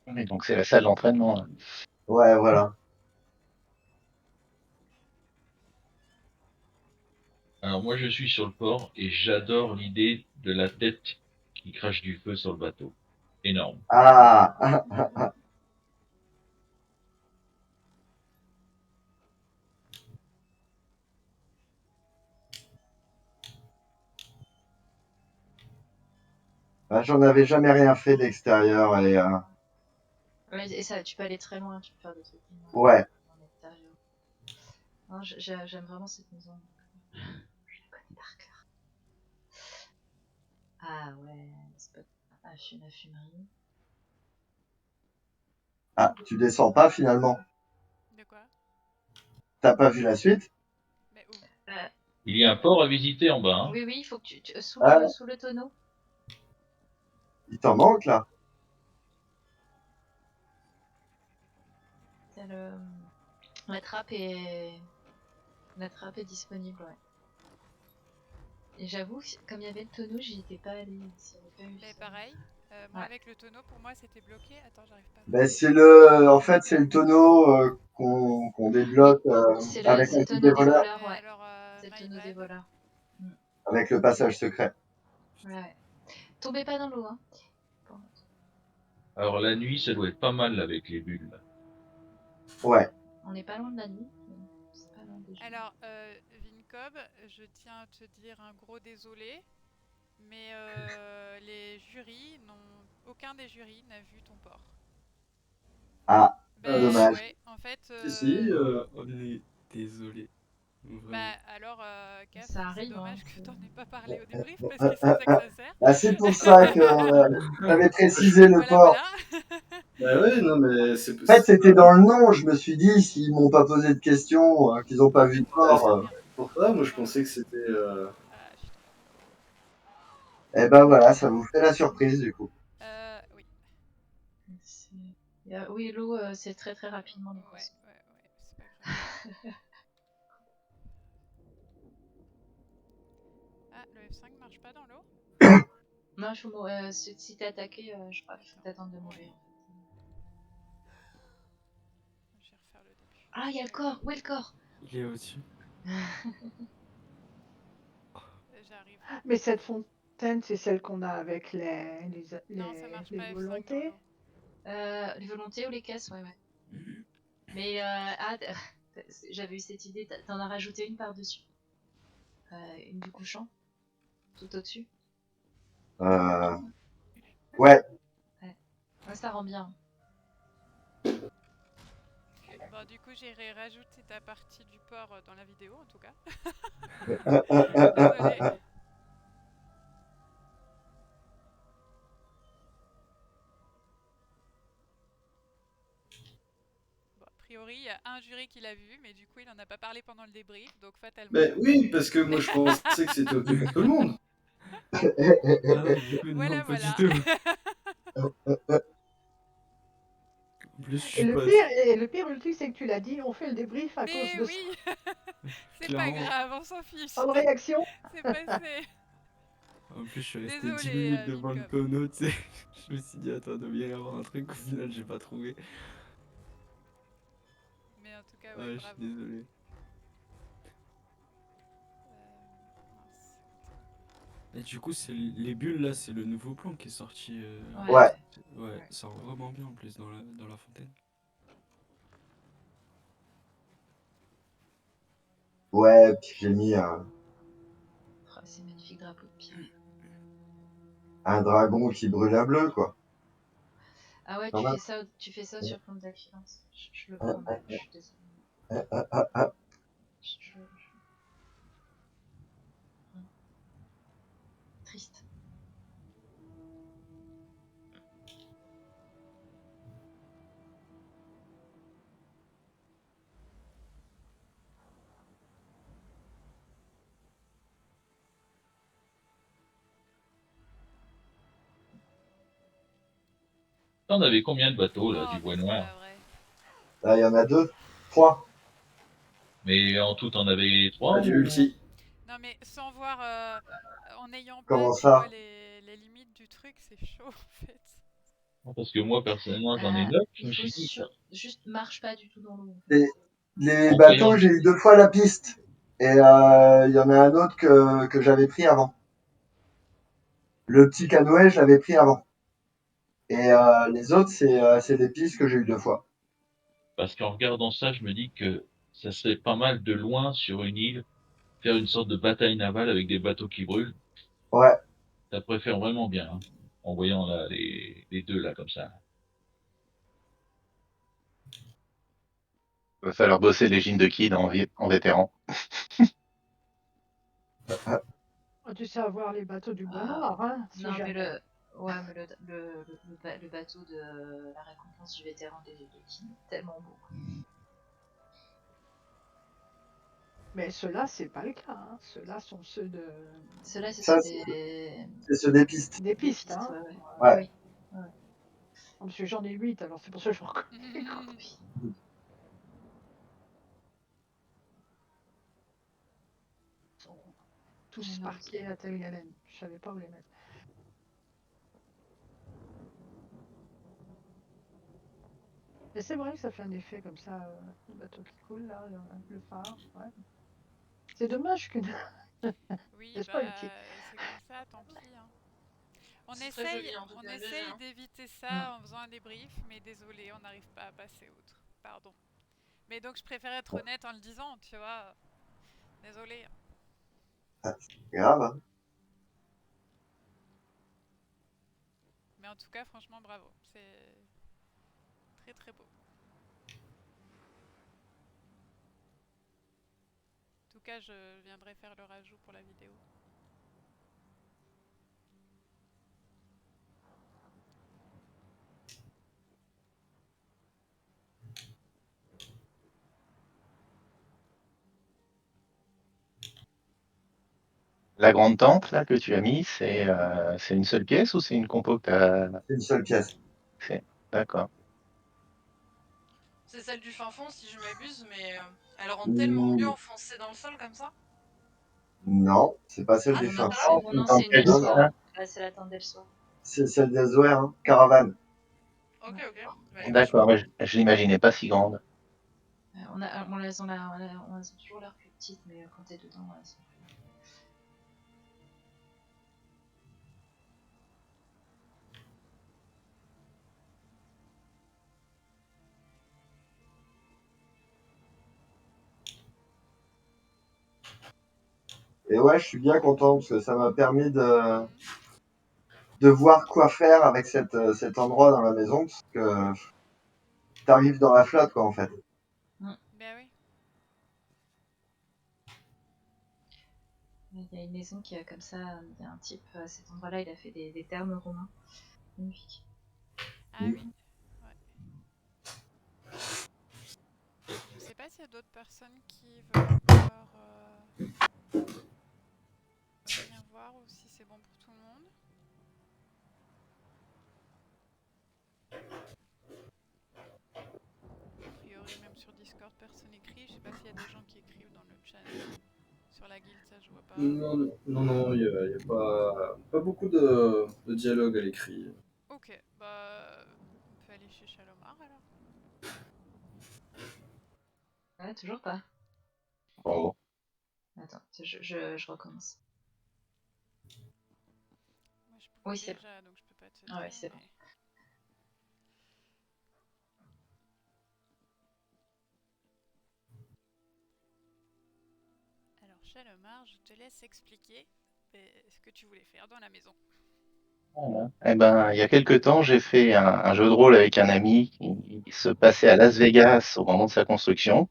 Oui, donc c'est la salle d'entraînement, là. Ouais, voilà. Alors moi je suis sur le port et j'adore l'idée de la tête qui crache du feu sur le bateau. Énorme. Ah, bah, j'en avais jamais rien fait d'extérieur et Ouais, et ça, tu peux aller très loin, tu peux faire des trucs ouais. en extérieur. Non, j'aime vraiment cette maison. Je la connais par cœur. Ah ouais, spot à la fumerie. Ah, tu descends pas finalement. De quoi? T'as pas vu la suite? Mais où? Il y a un port à visiter en bas. Hein. Oui, il faut que sous Ah, le tonneau. il t'en manque là. La trappe est disponible, ouais. Et j'avoue, comme il y avait le tonneau, j'y étais pas allée. Mais pareil, moi avec le tonneau, pour moi c'était bloqué. Attends, j'arrive pas à Ben voir. en fait c'est le tonneau qu'on débloque avec c'est la le guide tonneau des des voleurs, voleurs, ouais. Alors, C'est le my tonneau des bad. voleurs. avec le passage secret. Ouais. Tombez pas dans l'eau, hein. Bon. Alors la nuit ça doit être pas mal avec les bulles. Ouais. On n'est pas loin de la nuit. C'est pas loin déjà. Alors, Vincob, je tiens à te dire un gros désolé, mais les jurys aucun des jurys n'a vu ton port. Ah, Ben dommage. ouais, en fait. Si, On est désolé. Vraiment. Bah alors, Gaf, Ça c'est arrive, dommage hein, que t'en aies pas parlé au débrief parce que c'est ça que ça sert. Ah, c'est pour ça que t'avais précisé le port. Voilà. Bah ouais, non, mais c'est En fait, c'était dans le nom. Je me suis dit, s'ils m'ont pas posé de questions, qu'ils ont pas vu le port. pour ça, moi je pensais que c'était. Ah, je suis tombée. Eh ben voilà, ça vous fait la surprise du coup. Oui. Oui, l'eau, c'est très très rapidement les poissons. Ouais, c'est pas grave. Ah, le F5 marche pas dans l'eau? Non, si t'es attaqué, je crois qu'il faut t'attendre de mourir. Ah, il y a le corps. Où est le corps? Il est au-dessus. J'arrive. Mais cette fontaine, c'est celle qu'on a avec Non, ça marche les pas F5 volontés. dans l'eau. Les volontés ou les caisses, ouais. Mais j'avais eu cette idée. T'en as rajouté une par-dessus. Une du couchant. Tout au-dessus. Ouais. Ouais, ça rend bien. Bon, du coup, j'irai rajouter ta partie du port dans la vidéo, en tout cas. Désolée. Bon, a priori, il y a un jury qui l'a vu, mais du coup, il en a pas parlé pendant le débrief, donc fatalement. Mais oui, parce que moi je pensais que c'était ok pour tout le monde. Ah, du coup, Voilà, non, pas voilà. du tout. En plus, je Et suis le pas. pire, et le pire, Ulti, c'est que tu l'as dit, on fait le débrief à cause Mais de oui. C'est pas Clairement. grave, on s'en fiche. ça. En réaction. C'est passé. En plus, je suis resté 10 Désolée, minutes devant le Lincoln. tonneau, tu sais. Je me suis dit, attends, il doit bien y avoir un truc. Au final, j'ai pas trouvé. Mais en tout cas, Ouais, ouais, je suis bravo. désolé. Mince. Et du coup, les bulles là, c'est le nouveau plan qui est sorti. Ouais. Ouais, ça rend vraiment bien en plus dans la fontaine. Ouais, puis j'ai mis Oh, c'est magnifique drapeau de pierre. un dragon qui brûle à bleu, quoi. Ah ouais, Quand même. tu fais ça sur Compte d'Aquilance. Je le prends, je suis désolée. Triste. On avait combien de bateaux là, Oh, du mais bois c'est noir? pas vrai. Là, il y en a 2, 3. Mais en tout, on avait 3 Pas du ou... ulti. Non, mais sans voir, en n'ayant Comment pas, tu ça? vois, les limites du truc, c'est chaud en fait. Parce que moi, personnellement, j'en ai 9. Je me Il faut suis dit, juste marche pas du tout dans l'eau. Les En bateaux, voyant- j'ai eu 2 fois la piste. Et il y en a un autre que j'avais pris avant. Le petit canoë, je l'avais pris avant. Et les autres, c'est des pistes que j'ai eu 2 fois. parce qu'en regardant ça, je me dis que ça serait pas mal de loin sur une île, faire une sorte de bataille navale avec des bateaux qui brûlent. Ouais. Ça pourrait faire vraiment bien, hein, en voyant là, les deux là comme ça. Va falloir bosser les jeans de Kid en vétéran. Tu sais avoir les bateaux du bois noir, hein, si Non, mais jamais. le bateau de la récompense du vétéran de King est tellement beau. Mais ceux-là, c'est pas le cas. Hein. Ceux-là sont ceux de. Ceux-là, c'est Ça, ceux c'est ceux des pistes. Des pistes, hein. Ouais. Oui. Parce que j'en ai 8, alors c'est pour ça que je me reconnais. Mhm. Ils sont tous parqués à telle galène. Je savais pas où les mettre. Et c'est vrai que ça fait un effet comme ça, le bateau qui coule, là, le phare. Ouais. C'est dommage que. Oui, N'est-ce bah, pas, Ulti? c'est comme ça, tant pis. Hein. On C'est très essaye, joli, en tout on cas, essaye déjà. d'éviter ça en faisant un débrief, mais désolé, on n'arrive pas à passer outre. Pardon. Mais donc je préfère être honnête en le disant, tu vois. Désolé. Grave. Hein. Mais en tout cas, franchement, bravo. C'est très très beau. En tout cas, je viendrai faire le rajout pour la vidéo. La grande tente là que tu as mis, c'est une seule pièce ou c'est une compo que t'as... C'est une seule pièce. D'accord. C'est celle du fin fond, si je m'abuse, mais elle rend tellement mieux enfoncée dans le sol comme ça. Non, c'est pas celle du fin fond. Non, c'est une d'Elsoir. C'est la tente d'Elsoir. C'est celle d'Elsoir, hein. Caravane. Ok. D'accord, mais je l'imaginais pas si grande. On a toujours l'air plus petites, mais quand t'es dedans, elles sont plus. Et ouais, je suis bien content parce que ça m'a permis de voir quoi faire avec cet endroit dans la maison parce que t'arrives dans la flotte, quoi, en fait. Ben oui. Il y a une maison qui a comme ça, il y a un type à cet endroit-là, il a fait des thermes romains. Magnifique. Ah oui. Ouais. Je sais pas s'il y a d'autres personnes qui veulent encore venir voir ou si c'est bon pour tout le monde. A priori, même sur Discord, personne écrit. Je sais pas s'il y a des gens qui écrivent dans le chat. Sur la guilde, ça je vois pas. Non, il y a pas beaucoup de dialogue à l'écrit. Ok, bah on peut aller chez Shalomar alors. Ouais, toujours pas. Oh. Attends, je recommence. Moi je Oui, pouvais déjà, donc je peux pas te dire. Ah ouais, c'est bon. Alors Shalomar, je te laisse expliquer ce que tu voulais faire dans la maison. Voilà. Eh ben, il y a quelque temps, j'ai fait un jeu de rôle avec un ami qui se passait à Las Vegas au moment de sa construction.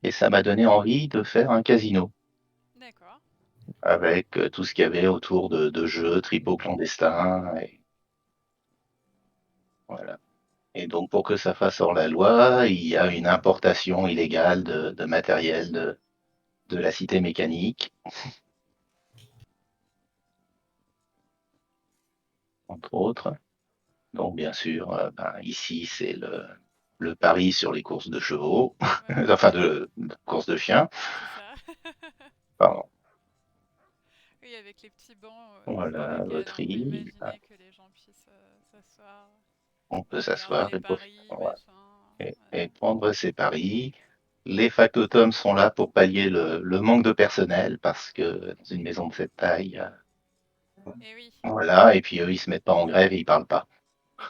Et ça m'a donné envie de faire un casino. D'accord. Avec tout ce qu'il y avait autour de jeux, tripos clandestins. Et... Voilà. Et donc, pour que ça fasse hors la loi, il y a une importation illégale de matériel de la cité mécanique. Entre autres. Donc, bien sûr, ici, c'est le pari sur les courses de chevaux, Ouais. enfin, de courses de chiens. C'est ça. Pardon. Oui, avec les petits bancs Voilà, sur lesquels on peut loterie. imaginer que les gens puissent s'asseoir. On peut Regarder s'asseoir les paris, machin. et prendre ses paris. Les factotums sont là pour pallier le manque de personnel parce que dans une maison de cette taille, Et oui. voilà, et puis eux, ils se mettent pas en grève et ils parlent pas.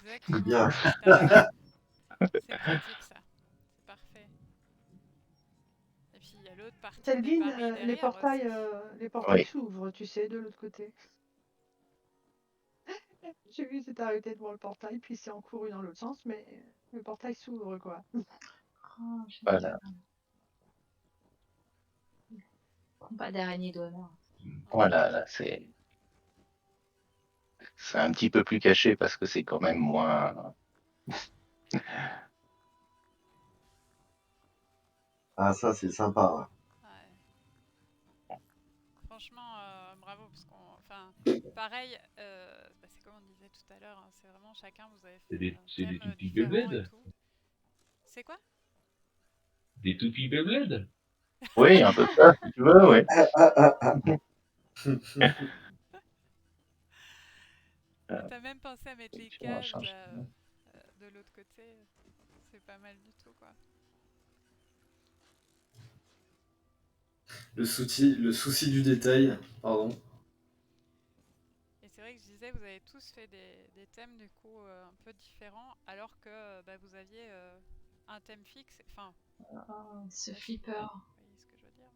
Exactement. Bien. T'as raison. C'est pratique ça. C'est parfait. Et puis il y a l'autre partie des Selvin, paris derrière les portails Oui. s'ouvrent, tu sais, de l'autre côté. J'ai vu, c'est arrêté devant le portail, puis c'est encouru dans l'autre sens, mais le portail s'ouvre, quoi. Oh, Voilà. Combat d'araignée d'honneur. Voilà, là, c'est un petit peu plus caché parce que c'est quand même moins. Ah, ça, c'est sympa. Ouais. Franchement, bravo, parce qu'on. Enfin, pareil, c'est comme on disait tout à l'heure, hein, c'est vraiment chacun, vous avez fait C'est des un thème toupies différent et Beyblade. tout. C'est quoi? Des toupies Beyblade. Oui, un peu ça, si tu veux, oui. T'as même pensé à mettre les cases de l'autre côté. C'est pas mal du tout, quoi. Le souci du détail, pardon. Et c'est vrai que je disais, vous avez tous fait des thèmes du coup un peu différents, alors que vous aviez un thème fixe. Enfin, ce flipper. Vous voyez ce que je veux dire,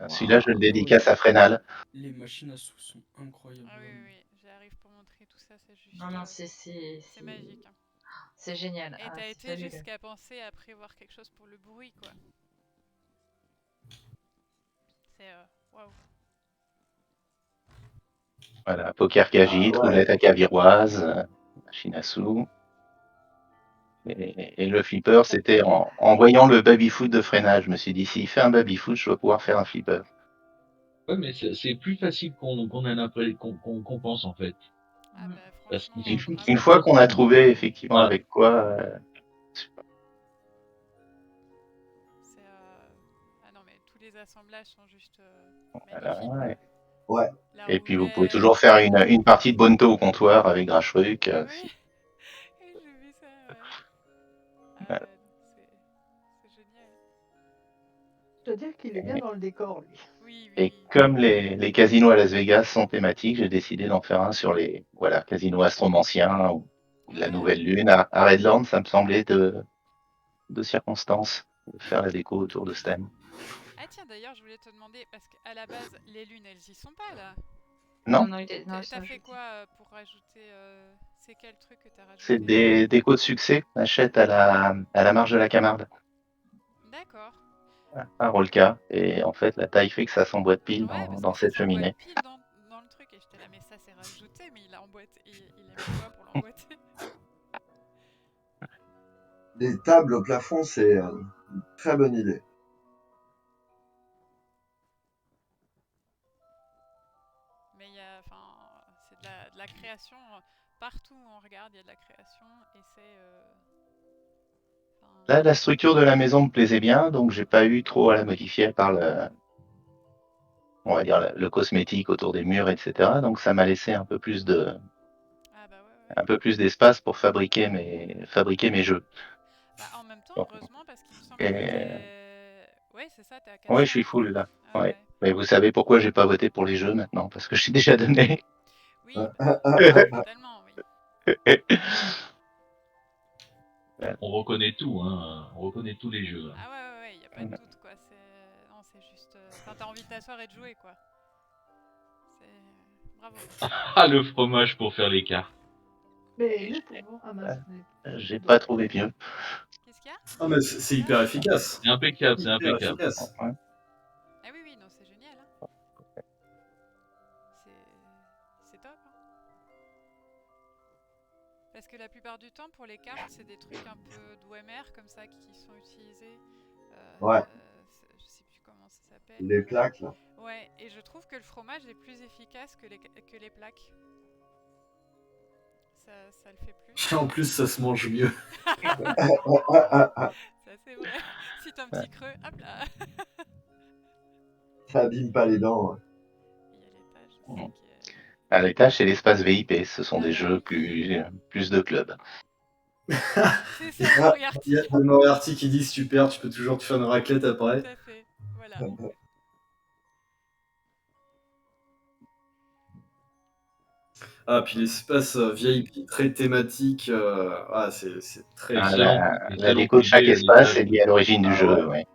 mais... Celui-là, je le dédicace à Frénal. Les machines à sous sont incroyables. Ah oui, j'arrive pour montrer tout ça, c'est juste... Non, c'est magique. Hein. C'est génial. Et t'as été jusqu'à penser à prévoir quelque chose pour le bruit, quoi. C'est... waouh. Voilà, poker cagite, roulette à caviroise, machine à sous. Et le flipper, c'était en voyant le baby-foot de Frénal. Je me suis dit, s'il fait un baby-foot, je vais pouvoir faire un flipper. Ouais, mais c'est plus facile qu'on pense en fait. Ah Parce franchement, Une fois qu'on a trouvé effectivement avec quoi. C'est ah non mais tous les assemblages sont juste Voilà, magnifiques. Ouais. Et puis vous pouvez toujours faire une partie de Bonto au comptoir avec Grashruc. Oui, j'ai vu ça. Ouais. Voilà. te dire qu'il est bien dans le décor, lui. Oui, Et comme les casinos à Las Vegas sont thématiques, j'ai décidé d'en faire un sur les casinos astromanciens ou la nouvelle lune. À Redland, ça me semblait de circonstance de faire la déco autour de ce thème. Ah tiens, d'ailleurs, je voulais te demander, parce qu'à la base, les lunes, elles y sont pas, là. Non, T'as fait quoi pour rajouter... C'est quel truc que t'as rajouté? c'est des décos de succès qu'on achète à la marge de la Camarde, D'accord. à Rolka. Et en fait, la taille fait que ça s'emboîte pile Ouais, parce dans que cette ça s'emboîte cheminée. pile dans le truc. Et j'étais là, mais ça c'est rajouté, mais il a emboîté. Il a mis quoi pour l'emboîter? Des tables au plafond, c'est une très bonne idée. Mais il y a, enfin, c'est de la création. Partout où on regarde, il y a de la création. Et c'est... Là, la structure de la maison me plaisait bien, donc j'ai pas eu trop à la modifier par on va dire le cosmétique autour des murs, etc. Donc ça m'a laissé un peu plus d'espace pour fabriquer mes jeux. Bah, en même temps, Donc, heureusement, parce qu'il me semble que ouais, c'est ça, t'es à 400. ouais, je suis full là. Ah, ouais. Mais vous savez pourquoi j'ai pas voté pour les jeux maintenant? Parce que j'ai déjà donné. Oui, totalement, oui. On reconnaît tout, hein. On reconnaît tous les jeux. Ah ouais, y a pas de doute, quoi. Non, c'est juste... Enfin, t'as envie de t'asseoir et de jouer, quoi. Bravo. Ah, le fromage pour faire les cartes. Mais le pauvre, j'ai pas trouvé mieux. Qu'est-ce qu'il y a? Ah, mais c'est hyper efficace. C'est impeccable, c'est Hyper impeccable. efficace. Ah oui, non, c'est génial. Hein. C'est top. Hein. Parce que la plupart du temps, pour les cartes, c'est des trucs un peu d'OMR comme ça qui sont utilisés. Ouais. Je sais plus comment ça s'appelle. Les plaques, là. Ouais, et je trouve que le fromage est plus efficace que les plaques. Ça le fait plus. Et en plus, ça se mange mieux. Ça, c'est vrai. Si t'as un petit creux, hop là. Ça abîme pas les dents. Ouais. Il y a l'étage aussi À l'étage, c'est l'espace VIP. Ce sont des jeux plus de club. C'est ça, Moriarty. Il y a de Moriarty qui dit super, tu peux toujours te faire une raclette après. Tout à fait. Voilà. Ah, puis l'espace VIP très thématique, c'est très... La déco de chaque espace est liée à l'origine du jeu, ouais.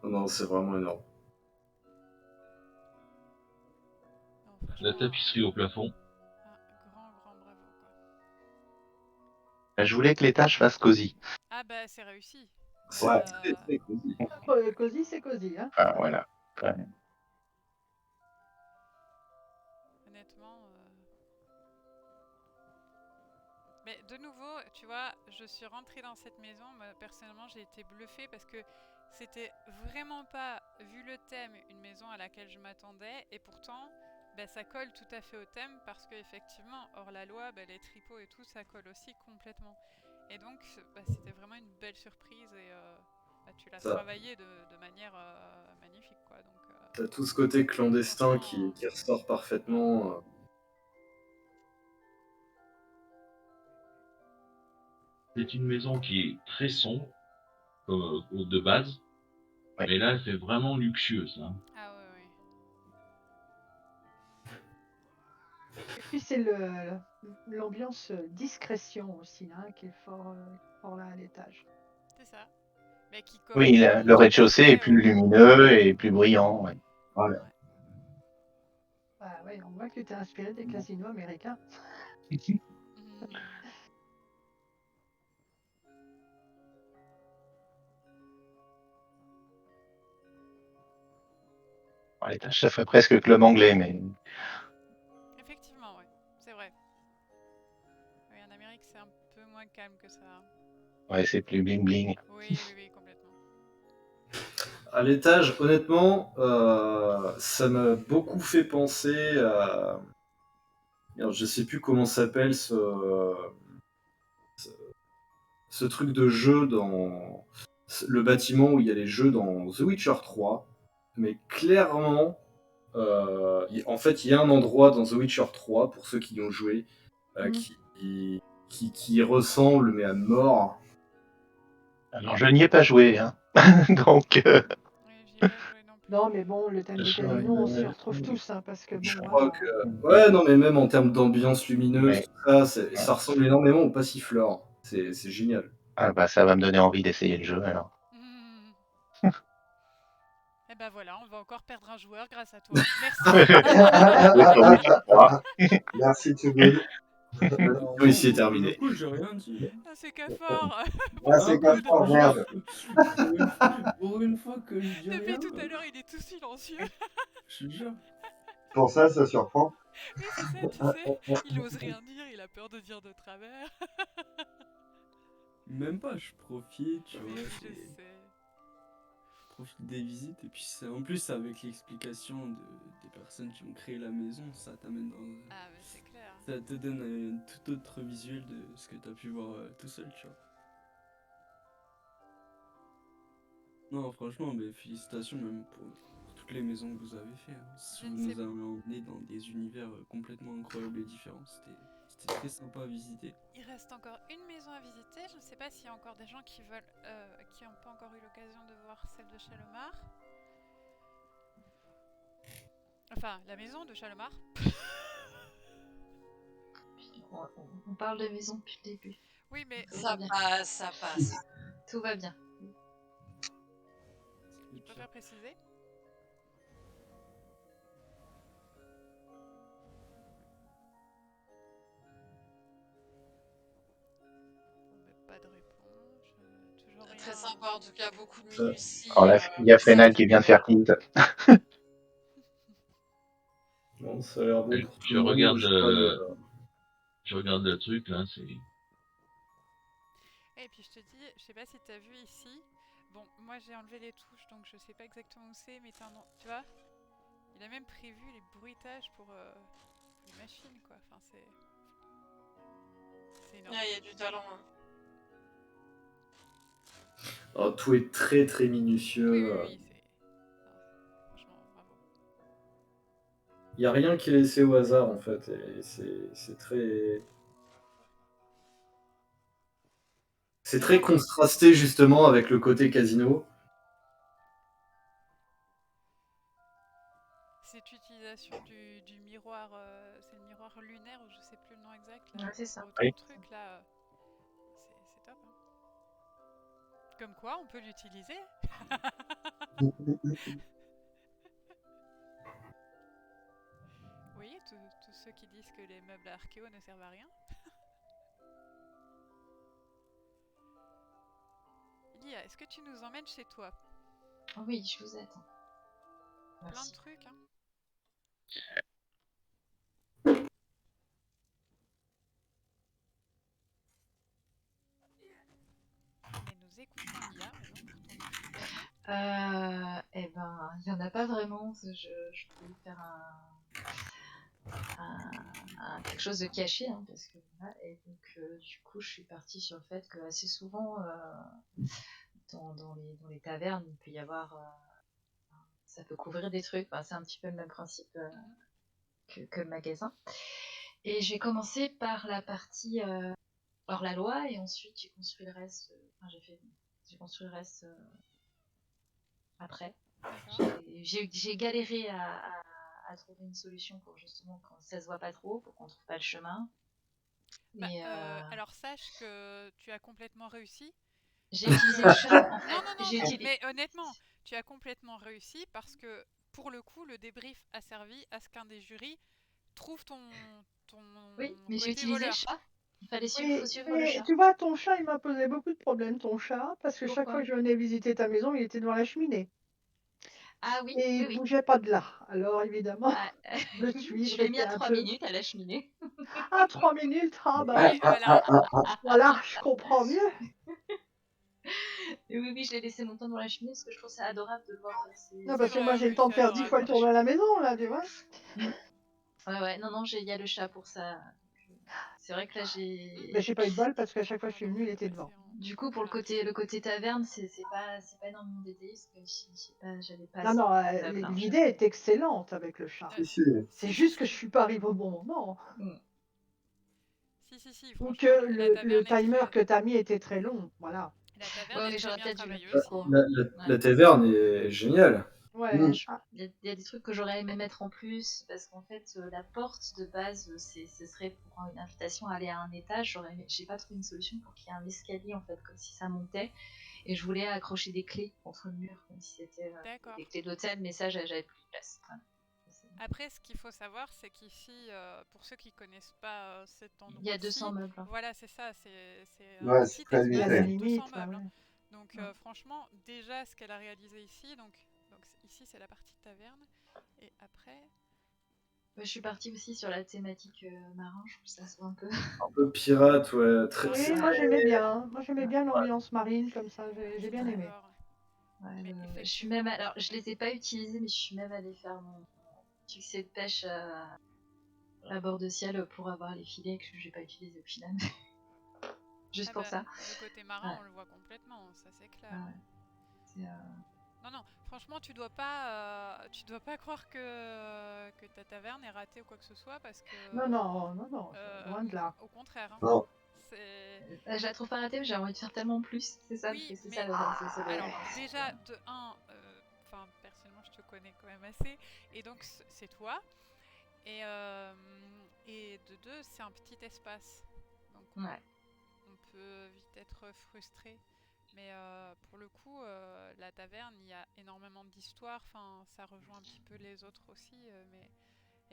Non, c'est vraiment énorme. La tapisserie au plafond. Grand bravo, quoi. Je voulais que l'étage fasse cosy. Ah bah c'est réussi. Ouais, c'est cosy. Cosy, c'est cosy, hein. Enfin, voilà. Ouais. Honnêtement... Mais de nouveau, tu vois, je suis rentrée dans cette maison, personnellement j'ai été bluffée parce que c'était vraiment pas, vu le thème, une maison à laquelle je m'attendais, et pourtant ça colle tout à fait au thème parce qu'effectivement, hors la loi, les tripots et tout, ça colle aussi complètement. Et donc c'était vraiment une belle surprise et tu l'as travaillé de manière magnifique, quoi. T'as tout ce côté clandestin qui ressort parfaitement. C'est une maison qui est très sombre de base, mais là elle fait vraiment luxueuse. Hein. Ah ouais. Et puis c'est l'ambiance discrétion aussi, hein, qui est fort là à l'étage. C'est ça. Mais qui Oui, le rez-de-chaussée est plus lumineux et plus brillant. Ouais. Ouais. Bah ouais, on voit que tu t'es inspiré des casinos américains. L'étage, ça fait presque club anglais, mais... Effectivement, ouais, c'est vrai. Oui, en Amérique, c'est un peu moins calme que ça. Ouais, c'est plus bling-bling. Oui, complètement. À l'étage, honnêtement, ça m'a beaucoup fait penser à... Je sais plus comment s'appelle ce truc de jeu dans le bâtiment où il y a les jeux dans The Witcher 3. Mais clairement, en fait, il y a un endroit dans The Witcher 3, pour ceux qui y ont joué, qui qui ressemble, mais à mort. Alors, je n'y ai pas joué, hein. Donc, Non, mais bon, le thème des Je- casinos, on s'y retrouve tous, hein, parce que Je bon, crois que... Ouais, non, mais même en termes d'ambiance lumineuse, tout ça, ça ressemble énormément au Passiflore. C'est génial. Ah bah ça va me donner envie d'essayer le jeu alors. Et ben voilà, on va encore perdre un joueur grâce à toi. Merci. Merci Too Good. Oui, c'est terminé. Du coup, j'ai rien dit. Ah, c'est Cafard. Ah, c'est Cafard, merde. Pour une fois que je dis Depuis rien. tout à l'heure, il est tout silencieux. Je te jure. Pour ça surprend. Oui, c'est ça, tu sais. Il ose rien dire, il a peur de dire de travers. Même pas, je profite, tu vois. Oui, je sais. Je profite des visites et puis en plus avec l'explication des personnes qui ont créé la maison, ça t'amène dans... Ah mais c'est clair. Ça te donne un tout autre visuel de ce que t'as pu voir tout seul, tu vois. Non, franchement, mais félicitations même pour toutes les maisons que vous avez fait. Hein. Vous nous avez emmenés dans des univers complètement incroyables et différents. C'était très sympa à visiter. Il reste encore une maison à visiter. Je ne sais pas s'il y a encore des gens qui veulent, qui n'ont pas encore eu l'occasion de voir celle de Chalomar. Enfin, la maison de Chalomar. On parle de maison depuis le début. Oui, mais ça passe, ça passe. Tout va bien. Je peux faire préciser. Pas de réponse. Toujours rien. Très sympa, en tout cas, beaucoup de minutie. Alors là, il y a Fenal qui vient de faire tilt. Bon, ça a l'air bon pour tout Je le monde, regarde je le truc là, c'est... Et puis je te dis, je sais pas si tu as vu ici. Bon, moi j'ai enlevé les touches donc je sais pas exactement où c'est, mais tu vois, il a même prévu les bruitages pour les machines quoi. Enfin, c'est énorme. Il y a du talent. Hein. Oh, tout est très très minutieux. Oui, franchement, bravo. Il n'y a rien qui est laissé au hasard en fait. Et c'est très. C'est très contrasté justement avec le côté casino. Cette utilisation du miroir, c'est le miroir lunaire ou je sais plus le nom exact. Là, c'est ça. Oui. Truc là, c'est top. Hein. Comme quoi, on peut l'utiliser. Vous voyez, tous ceux qui disent que les meubles archéo ne servent à rien. Lia, est-ce que tu nous emmènes chez toi? Oui, je vous attends. Merci. Plein de trucs, hein. Mais nous écoutons Lia maintenant. Eh ben, il n'y en a pas vraiment. Je peux vous faire quelque chose de caché, hein, parce que voilà. Et donc, du coup, je suis partie sur le fait que assez souvent, dans les tavernes, il peut y avoir, ça peut couvrir des trucs. Enfin, c'est un petit peu le même principe que le magasin. Et j'ai commencé par la partie hors la loi, et ensuite j'ai construit le reste. J'ai construit le reste après. J'ai galéré à trouver une solution pour justement quand ça se voit pas trop, pour qu'on trouve pas le chemin. Alors sache que tu as complètement réussi. J'ai utilisé le chat en fait. Non, mais honnêtement, tu as complètement réussi parce que pour le coup, le débrief a servi à ce qu'un des jurys trouve ton oui, mais j'ai utilisé voleur. le chat. Il fallait suivre le chat. Tu vois, ton chat, il m'a posé beaucoup de problèmes, ton chat, parce que chaque fois que je venais visiter ta maison, il était devant la cheminée. Ah oui, et il bougeait pas de là. Alors évidemment, je suis. Je l'ai mis à 3 minutes à la cheminée. Ah, 3 minutes. Ah bah voilà, je comprends mieux. Et oui, je l'ai laissé longtemps dans la cheminée parce que je trouve ça adorable de le voir. Non, parce que moi j'ai le temps de faire 10 fois le tour de la maison là, tu vois. Ouais, non, il y a le chat pour ça. C'est vrai que là j'ai. Mais j'ai pas eu de bol parce qu'à chaque fois que je suis venue, il était devant. Du coup, pour le côté taverne, c'est pas énormément détaillé parce que j'avais pas. Non, l'idée est excellente avec le chat. C'est juste que je suis pas arrivée au bon moment. si, Ou franchement, que la le taverne est timer très... que tu as mis était très long. Voilà. La taverne Ouais, est mais très j'aurais bien peut-être dû le travaillée plus aussi. court. Hein. La taverne est géniale. Ouais. Il y a des trucs que j'aurais aimé mettre en plus, parce qu'en fait, la porte de base, ce serait pour une invitation à aller à un étage. J'ai pas trouvé une solution pour qu'il y ait un escalier, en fait, comme si ça montait. Et je voulais accrocher des clés contre le mur, comme si c'était des clés d'hôtel, mais ça, j'avais plus de place. Voilà. Après, ce qu'il faut savoir, c'est qu'ici, pour ceux qui connaissent pas cet endroit, il y a 200 meubles. Hein. Voilà, c'est ça, c'est Ouais, un c'est petit très espace limité. avec limite, 200 meubles. ouais. Hein. Donc, franchement, déjà, ce qu'elle a réalisé ici, donc ici, c'est la partie taverne. Et après... Je suis partie aussi sur la thématique marin, je trouve ça soit un peu... Un peu pirate, ouais. Oui, moi j'aimais bien. Moi j'aimais bien l'ambiance marine comme ça. J'ai bien aimé. Ouais, je suis même... Alors, je les ai pas utilisés, mais je suis même allée faire mon succès de pêche à bord de ciel pour avoir les filets que j'ai pas utilisés au final. Juste pour ça. Le côté marin, on le voit complètement, ça c'est clair. Non, franchement, tu dois pas croire que ta taverne est ratée ou quoi que ce soit parce que. Non, loin de là. Au contraire. Hein. Non. Je la trouve pas ratée, mais j'ai envie de faire tellement plus. C'est ça, oui, c'est mais ça. Alors, déjà, de 1, personnellement, je te connais quand même assez, et donc c'est toi. Et de 2, c'est un petit espace. Donc, on peut vite être frustré. Mais pour le coup, la taverne, il y a énormément d'histoires. Enfin, ça rejoint un petit peu les autres aussi, mais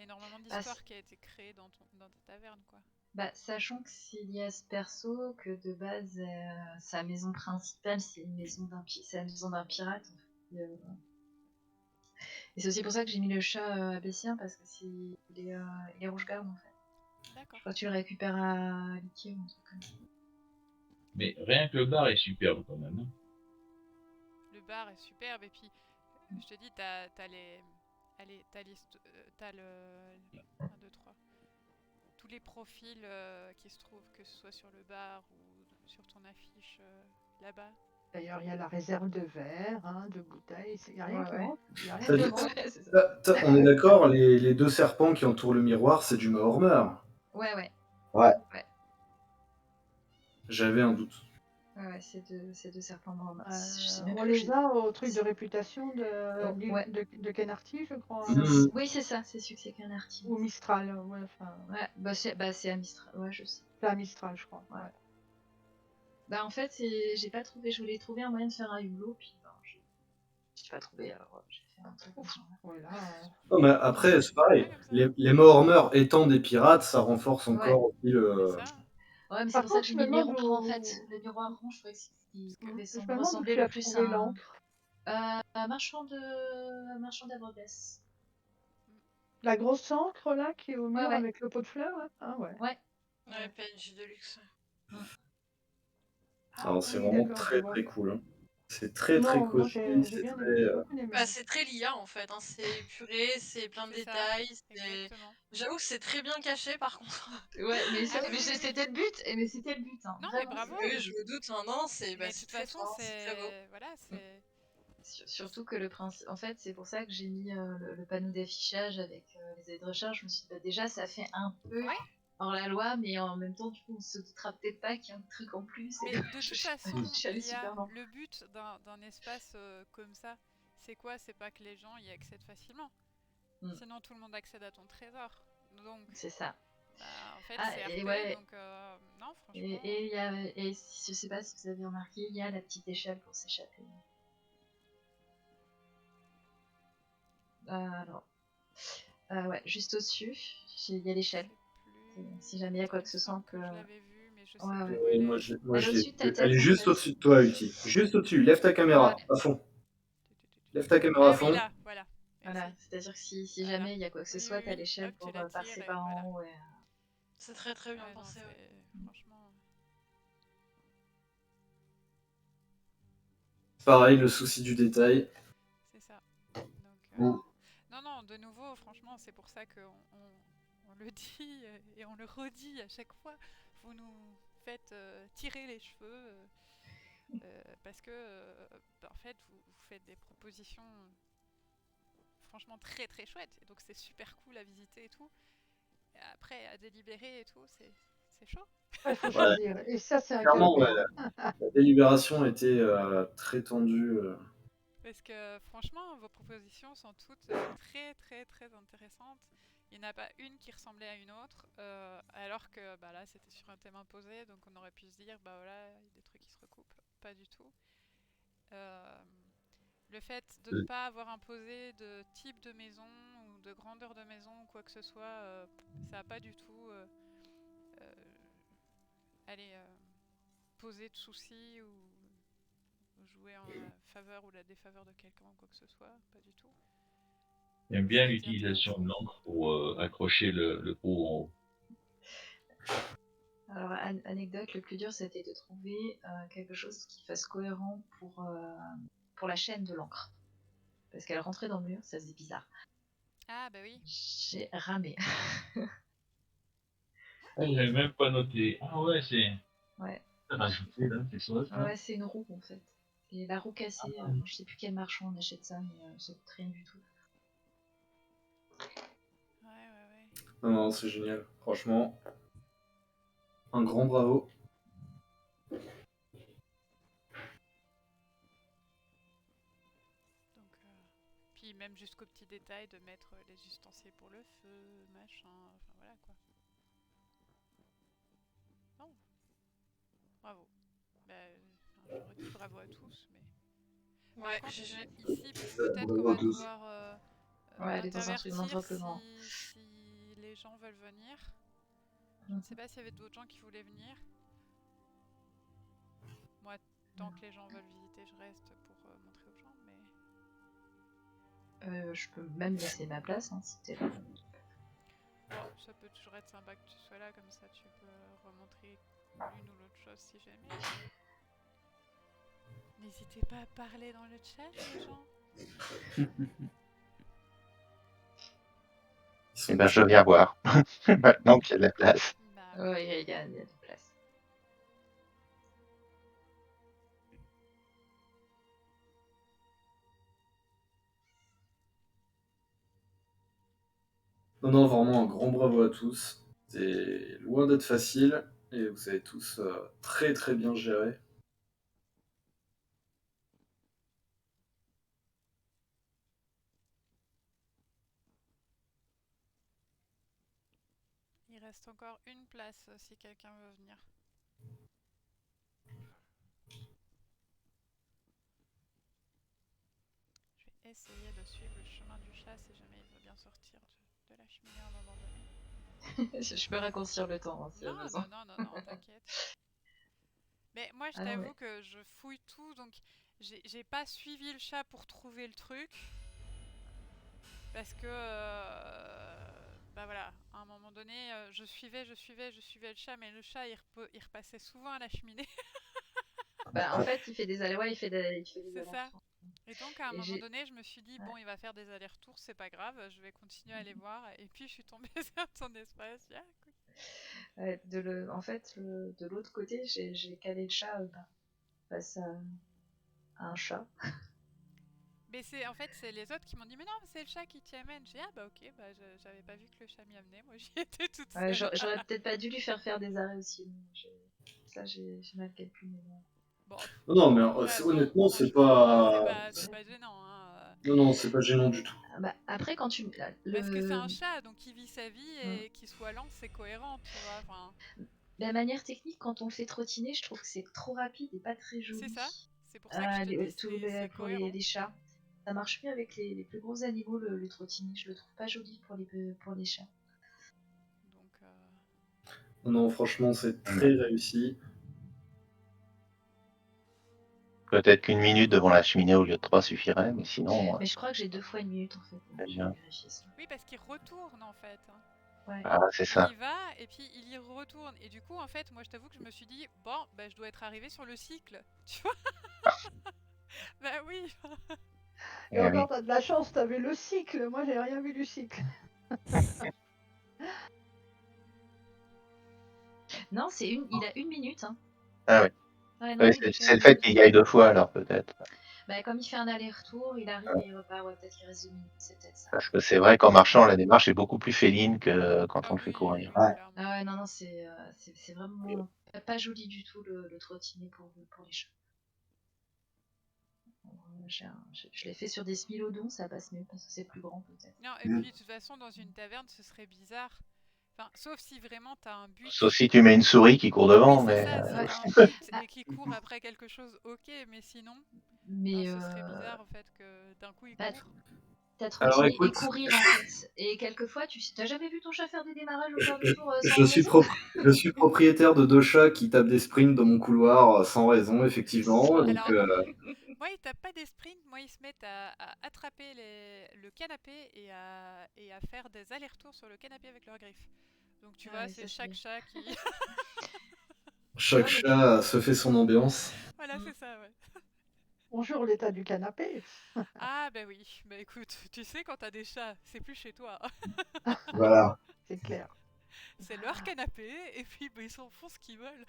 énormément d'histoires qui a été créée dans ta taverne, quoi. Bah, sachant que s'il y a ce perso, que de base, sa maison principale, c'est la maison d'un pirate. Et c'est aussi pour ça que j'ai mis le chat abessien, parce que il est rouge-garde, en fait. D'accord. Je crois que tu le récupères à Liquier ou un truc comme ça. Mais rien que le bar est superbe quand même. Hein. Le bar est superbe, et puis, je te dis, t'as le 1, 2, 3. Tous les profils qui se trouvent, que ce soit sur le bar ou sur ton affiche là-bas. D'ailleurs, il y a la réserve de verre, hein, de bouteilles, il n'y a rien qui manque. On est d'accord, les 2 serpents qui entourent le miroir, c'est du Mahormer. Ouais. J'avais un doute. Ouais, c'est deux serpents Mahormer. On les a au truc de réputation de Kenarty, je crois. Oui, c'est ça, c'est succès Kenarty. Ou Mistral, ouais. C'est à Mistral, ouais, je sais. C'est à Mistral, je crois. Ouais. Bah, en fait, j'ai pas trouvé, je voulais trouver un moyen de faire un hublot, puis j'ai pas trouvé, alors j'ai fait un truc. Voilà. Non, mais après, c'est pareil. Les Mahormer étant des pirates, ça renforce encore aussi le. Ouais, mais c'est pour ça que j'ai mis le miroir, en fait. Le miroir rond, je trouvais que ça me ressemblait le plus à l'encre. Marchand d'Abrogès. La grosse encre, là, qui est au mur avec le pot de fleurs, là. Ah ouais. Ouais, PNJ de luxe. Alors, c'est vraiment très très cool. Hein. C'est très cool. C'est très l'IA en fait. Hein. C'est épuré, c'est plein de détails. J'avoue que c'est très bien caché par contre. Ouais, mais c'était le but. Mais c'était le but. Hein. Non, mais bravo. Oui, je me doute. Non, c'est. De toute façon, c'est très beau. Voilà, c'est. Surtout que le principe, en fait, c'est pour ça que j'ai mis le panneau d'affichage avec les aides de recherche. Je me suis dit, déjà, ça fait un peu hors la loi, mais en même temps, du coup, on se doutera peut-être pas qu'il y a un truc en plus. Mais de toute façon, le but d'un espace comme ça, c'est quoi? C'est pas que les gens y accèdent facilement. Sinon, tout le monde accède à ton trésor. Donc, c'est ça. En fait, c'est RP, donc non, franchement. Et je sais pas si vous avez remarqué, il y a la petite échelle pour s'échapper. Alors, juste au-dessus, il y a l'échelle. Si jamais il y a quoi que ce soit que. Je l'avais vu, mais je sais plus. Moi, elle est juste au-dessus de toi, Uti. Juste au-dessus. Lève ta caméra à fond. Lève ta caméra à fond. Voilà, c'est-à-dire que si jamais il y a quoi que ce soit, t'as l'échelle pour passer par en haut. C'est très très bien pensé. Franchement. Pareil, le souci du détail. C'est ça. Donc, non, de nouveau, franchement, c'est pour ça qu'on le dit et on le redit à chaque fois. Vous nous faites tirer les cheveux parce que, en fait, vous faites des propositions franchement très très chouettes. Et donc, c'est super cool à visiter et tout. Et après, à délibérer et tout, c'est c'est chaud. Il faut Ouais, choisir. Et ça, c'est un clairement, ouais, calvaire. la délibération était très tendue. Parce que franchement, vos propositions sont toutes très très très intéressantes. Il n'y en a pas une qui ressemblait à une autre, alors que bah, là c'était sur un thème imposé, donc on aurait pu se dire, bah voilà, il y a des trucs qui se recoupent. Pas du tout. Euh, le fait de ne pas avoir imposé de type de maison ou de grandeur de maison ou quoi que ce soit, ça n'a pas du tout allez, poser de soucis ou jouer en la faveur ou la défaveur de quelqu'un ou quoi que ce soit, pas du tout. J'aime bien l'utilisation de l'encre pour accrocher le pot en haut. Alors, anecdote, le plus dur c'était de trouver quelque chose qui fasse cohérent pour la chaîne de l'encre. Parce qu'elle rentrait dans le mur, ça faisait bizarre. Ah bah oui. J'ai ramé. Ah, j'avais même pas noté. Ah ouais, c'est. Ouais. Rajouté là, c'est ça. Ouais, c'est une roue en fait. Et la roue cassée, je sais plus quel marchand on achète ça, mais ça coûte rien du tout. Ouais. Non, c'est génial. Franchement, un grand bravo. Donc, puis même jusqu'au petit détail de mettre les ustensiles pour le feu, machin, enfin voilà quoi. Non, bravo. Bah, je redis bravo à tous, mais... Ouais, Par contre, GG. ici, peut-être qu'on Bravo à va tous. devoir Ouais, aller dans un truc moins intervertir simplement. si les gens veulent venir. Je ne sais pas s'il y avait d'autres gens qui voulaient venir. Moi, tant que les gens veulent visiter, je reste pour montrer aux gens, mais... Je peux même laisser ma place, hein, si t'es là. Bon, ça peut toujours être sympa que tu sois là, comme ça tu peux remontrer l'une ou l'autre chose si jamais. N'hésitez pas à parler dans le chat, les gens. Eh ben, je viens voir. Maintenant qu'il y a de la place. Bah, Ouais, il y a de la place. Non, vraiment un grand bravo à tous. C'est loin d'être facile et vous avez tous très très bien géré. il reste encore une place si quelqu'un veut venir. Je vais essayer de suivre le chemin du chat si jamais il veut bien sortir de la cheminée à un moment donné. Je peux raccourcir le temps, hein, si Non, besoin. non, t'inquiète. Mais moi, je t'avoue que je fouille tout, donc j'ai pas suivi le chat pour trouver le truc. Parce que, bah voilà, à un moment donné, je suivais le chat, mais le chat, il repassait souvent à la cheminée. Bah, en fait, il fait des allers, il fait des C'est ça. Et donc, à un moment j'ai- donné, je me suis dit, bon, il va faire des allers-retours, c'est pas grave, je vais continuer à aller voir. Et puis, je suis tombée sur ton espace. Ah, cool. En fait, de l'autre côté, j'ai calé le chat face à un chat. Mais en fait, c'est les autres qui m'ont dit, mais non, c'est le chat qui t'y amène. J'ai dit, ah bah ok, bah, j'avais pas vu que le chat m'y amenait, moi j'y étais toute seule. J'aurais peut-être pas dû lui faire des arrêts aussi. Ça, j'ai mal calculé. Bon, Non, mais honnêtement, c'est pas... c'est pas gênant. Hein. Non, c'est pas gênant du tout. Bah, après, quand tu... Parce que c'est un chat, donc il vit sa vie et qu'il soit lent, c'est cohérent, tu vois. Enfin... De manière technique, quand on le fait trottiner, je trouve que c'est trop rapide et pas très joli. C'est ça. C'est pour ça que je te dis, pour les chats. Ça marche mieux avec les plus gros animaux, le trottinet. Je le trouve pas joli pour les chats. Donc, Non, franchement, c'est très réussi. Peut-être qu'une minute devant la cheminée au lieu de 3 suffirait, mais sinon... Mais je crois que j'ai 2 fois une minute, en fait. Oui, parce qu'il retourne, en fait. Ouais. Ah, c'est ça. Il y va, et puis il y retourne. Et du coup, en fait, moi, je t'avoue que je me suis dit, bon, bah, je dois être arrivé sur le cycle. Tu vois. Bah oui. Et encore, t'as de la chance, t'avais le cycle. Moi, j'ai rien vu du cycle. Non, il a 1 minute. Hein. Ah oui. Ouais, non, c'est le fait qu'il y aille 2 fois, alors peut-être. Bah, comme il fait un aller-retour, il arrive et il repart. Ouais, peut-être qu'il reste 2 minutes. C'est peut-être ça. Parce que c'est vrai qu'en marchant, la démarche est beaucoup plus féline que quand Ah on le fait oui, courir. Ouais. clairement. Ah ouais, non, c'est vraiment pas joli du tout le trottinet pour les chats. Je l'ai fait sur des smilodons, ça passe mieux parce que c'est plus grand peut-être. Non, et puis de toute façon, dans une taverne, ce serait bizarre. Enfin, sauf si vraiment t'as un but. Sauf si tu mets une souris qui court Oui, devant, c'est mais ça, si Ouais. t'as un but Ah, et qui court après quelque chose, ok, mais sinon, mais ce serait bizarre en fait que d'un coup il bah, court. t'as Alors trottiner et écoute, courir en fait. Et quelquefois, t'as jamais vu ton chat faire des démarrages au quart de tour sans je suis, raison? je suis propriétaire de 2 chats qui tapent des sprints dans mon couloir sans raison, effectivement. Donc, Alors, moi, ils tapent pas des sprints, moi, ils se mettent à attraper le canapé et à faire des allers-retours sur le canapé avec leurs griffes. Donc, tu Ah vois, oui, c'est ça chaque c'est. chat qui. chaque Ouais, chat se fait son ambiance. Voilà, c'est ça, ouais. Bonjour l'état du canapé. Ah, bah oui, bah écoute, tu sais, quand t'as des chats, c'est plus chez toi. Voilà. C'est clair. C'est leur canapé, et puis bah, ils s'en font ce qu'ils veulent.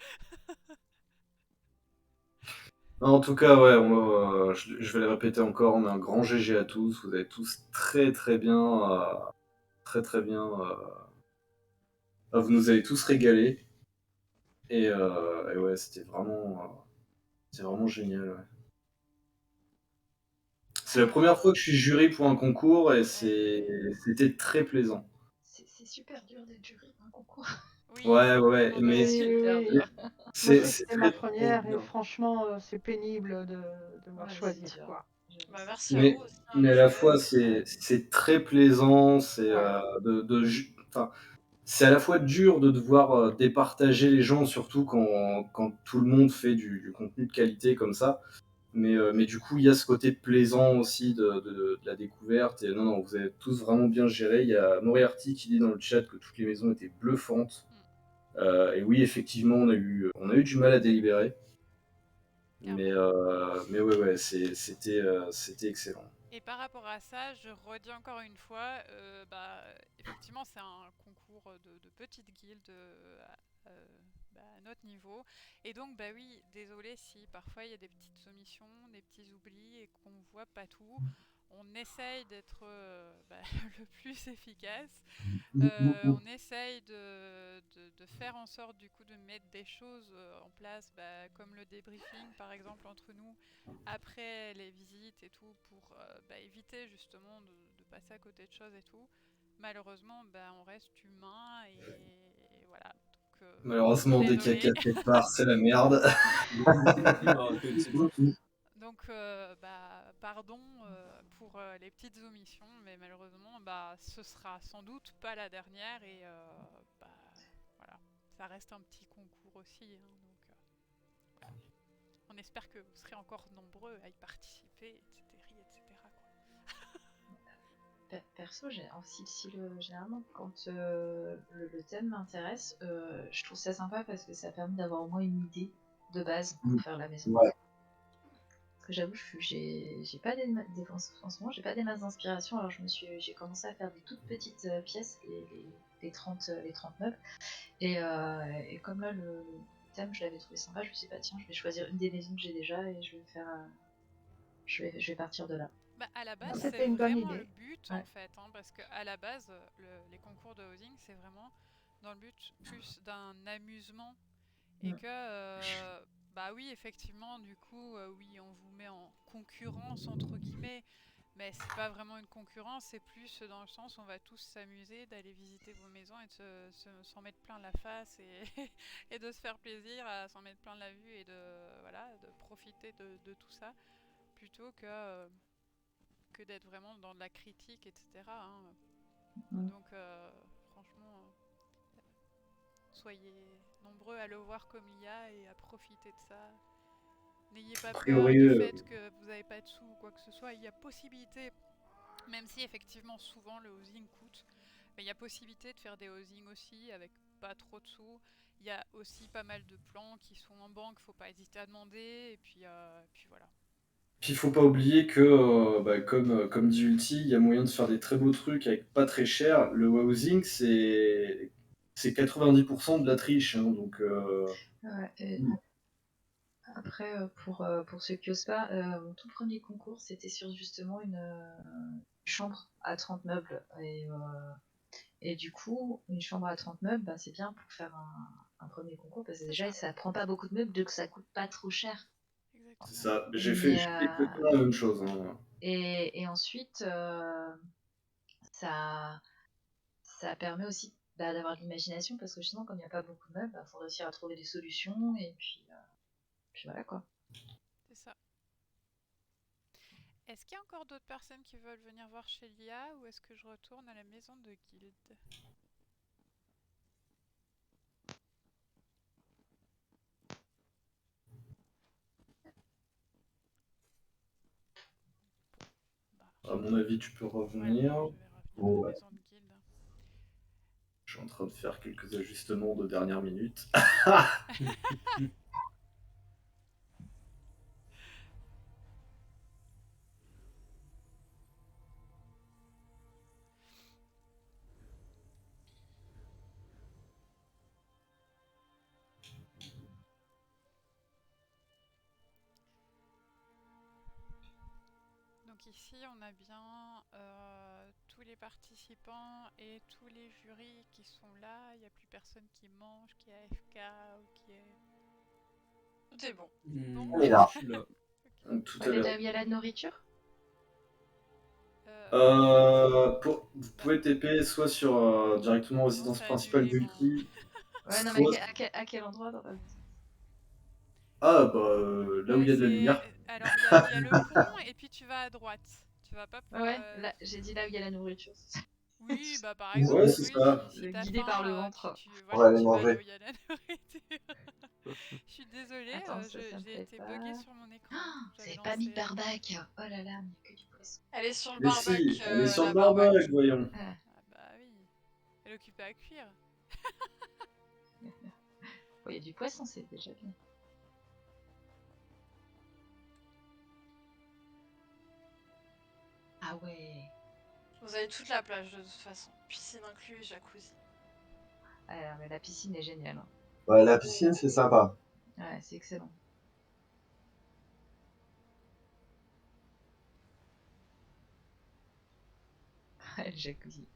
En tout cas, ouais, je vais le répéter encore, on a un grand GG à tous. Vous avez tous très très bien, très très bien. Vous nous avez tous régalé. Et ouais, c'était vraiment génial. Ouais. C'est la première fois que je suis jury pour un concours et c'était très plaisant. C'est super dur d'être jury d'un concours. Oui, Ouais, c'est ouais, vraiment mais Oui, difficile. Super oui, oui. dur. Moi, c'est c'était très ma très première et bien. franchement, c'est pénible de devoir Ouais, c'est choisir, dur. quoi. Bah, C'est merci à sûr. vous Mais, aussi, hein, mais les à la jurés. fois, c'est très plaisant, enfin, c'est à la fois dur de devoir départager les gens, surtout quand tout le monde fait du contenu de qualité comme ça. Mais du coup, il y a ce côté plaisant aussi de la découverte. Et non, non, vous avez tous vraiment bien géré. Il y a Moriarty qui dit dans le chat que toutes les maisons étaient bluffantes. Et oui, effectivement, on a eu du mal à délibérer. Mais ouais, ouais, c'était excellent. Et par rapport à ça, je redis encore une fois, bah, effectivement, c'est un concours de petites guildes à notre niveau. Et donc, bah oui, désolé si parfois il y a des petites omissions, des petits oublis et qu'on voit pas tout. On essaye d'être le plus efficace. On essaye de faire en sorte du coup de mettre des choses en place, comme le débriefing par exemple entre nous après les visites et tout pour éviter justement de passer à côté de choses et tout. Malheureusement, on reste humain et voilà. Donc, Malheureusement, dès qu'il y a désolé. 4 hectares, c'est la merde. Donc, pardon pour les petites omissions, mais malheureusement, ce sera sans doute pas la dernière et voilà, ça reste un petit concours aussi, hein, donc on espère que vous serez encore nombreux à y participer, etc., quoi. Perso, généralement, quand le thème m'intéresse, je trouve ça sympa parce que ça permet d'avoir au moins une idée de base pour faire la maison. Ouais. Parce que j'avoue, j'ai pas en ce moment, j'ai pas des masses d'inspiration. Alors j'ai commencé à faire des toutes petites pièces, les 30 meubles. Et comme là, le thème, je l'avais trouvé sympa, je me suis dit, bah tiens, je vais choisir une des maisons que j'ai déjà et je vais faire, je vais partir de là. À la base, C'était c'est une bonne vraiment le idée. but Ouais. en fait, hein, parce qu'à la base, les concours de housing, c'est vraiment dans le but plus d'un amusement et que, oui, effectivement, du coup, oui, on vous met en concurrence entre guillemets, mais c'est pas vraiment une concurrence, c'est plus dans le sens où on va tous s'amuser d'aller visiter vos maisons et de s'en mettre plein la face et, et de se faire plaisir à s'en mettre plein la vue et de profiter de tout ça plutôt que d'être vraiment dans de la critique, etc., hein. Donc, franchement, soyez nombreux à le voir comme il y a et à profiter de ça. N'ayez pas A peur priori, du fait que vous n'avez pas de sous ou quoi que ce soit. Il y a possibilité, même si effectivement souvent le housing coûte, mais il y a possibilité de faire des housing aussi avec pas trop de sous. Il y a aussi pas mal de plans qui sont en banque, faut pas hésiter à demander. Et puis voilà. Puis il faut pas oublier que, comme dit Ulti, il y a moyen de faire des très beaux trucs avec pas très cher. Le housing, c'est 90% de la triche, hein, donc. Ouais, Après, pour ceux qui osent pas, mon tout premier concours, c'était sur justement une chambre à 30 meubles. Et du coup, une chambre à 30 meubles, bah, c'est bien pour faire un premier concours, parce que déjà, ça prend pas beaucoup de meubles, donc ça coûte pas trop cher. C'est ça. J'ai fait exactement la même chose. Hein. Et ensuite, ça permet aussi d'avoir de l'imagination, parce que justement, comme il n'y a pas beaucoup de meubles, il faut réussir à trouver des solutions, et puis voilà quoi. C'est ça. Est-ce qu'il y a encore d'autres personnes qui veulent venir voir chez Lia, ou est-ce que je retourne à la maison de Guilde? À mon avis, tu peux revenir. Ouais, je suis en train de faire quelques ajustements de dernière minute. Donc ici, on a bien tous les participants et tous les jurys qui sont là. Il n'y a plus personne qui mange, qui est AFK ou qui est... Tout est bon. Bon. On est là. Tout à l'heure. Il y a la nourriture. Vous pouvez TP soit sur directement résidence principale d'Ulti. Ouais, non, mais à quel endroit dans la maison? Ah, bah là où il y a de la lumière. Alors, il y a le pont et puis tu vas à droite. Tu vas pas Ouais, là, j'ai dit là où il y a la nourriture. Oui, bah par exemple, ouais, c'est ça. Guidé par le ventre. On va aller tu manger. vas là où il y a la nourriture. Je suis désolée, j'ai été buggée sur mon écran. Vous avez pas mis de barbac. Oh là là, mais il n'y a que du poisson. Elle est sur le Mais barbac. si, elle est sur la le barbac, voyons. Ah bah oui. Elle est occupée à cuire. Il y a du poisson, c'est déjà bien. Ah ouais. Vous avez toute la plage de toute façon. Piscine inclus et jacuzzi. Alors, mais la piscine est géniale. Hein. Ouais, la piscine, c'est sympa. Ouais, c'est excellent. Le jacuzzi.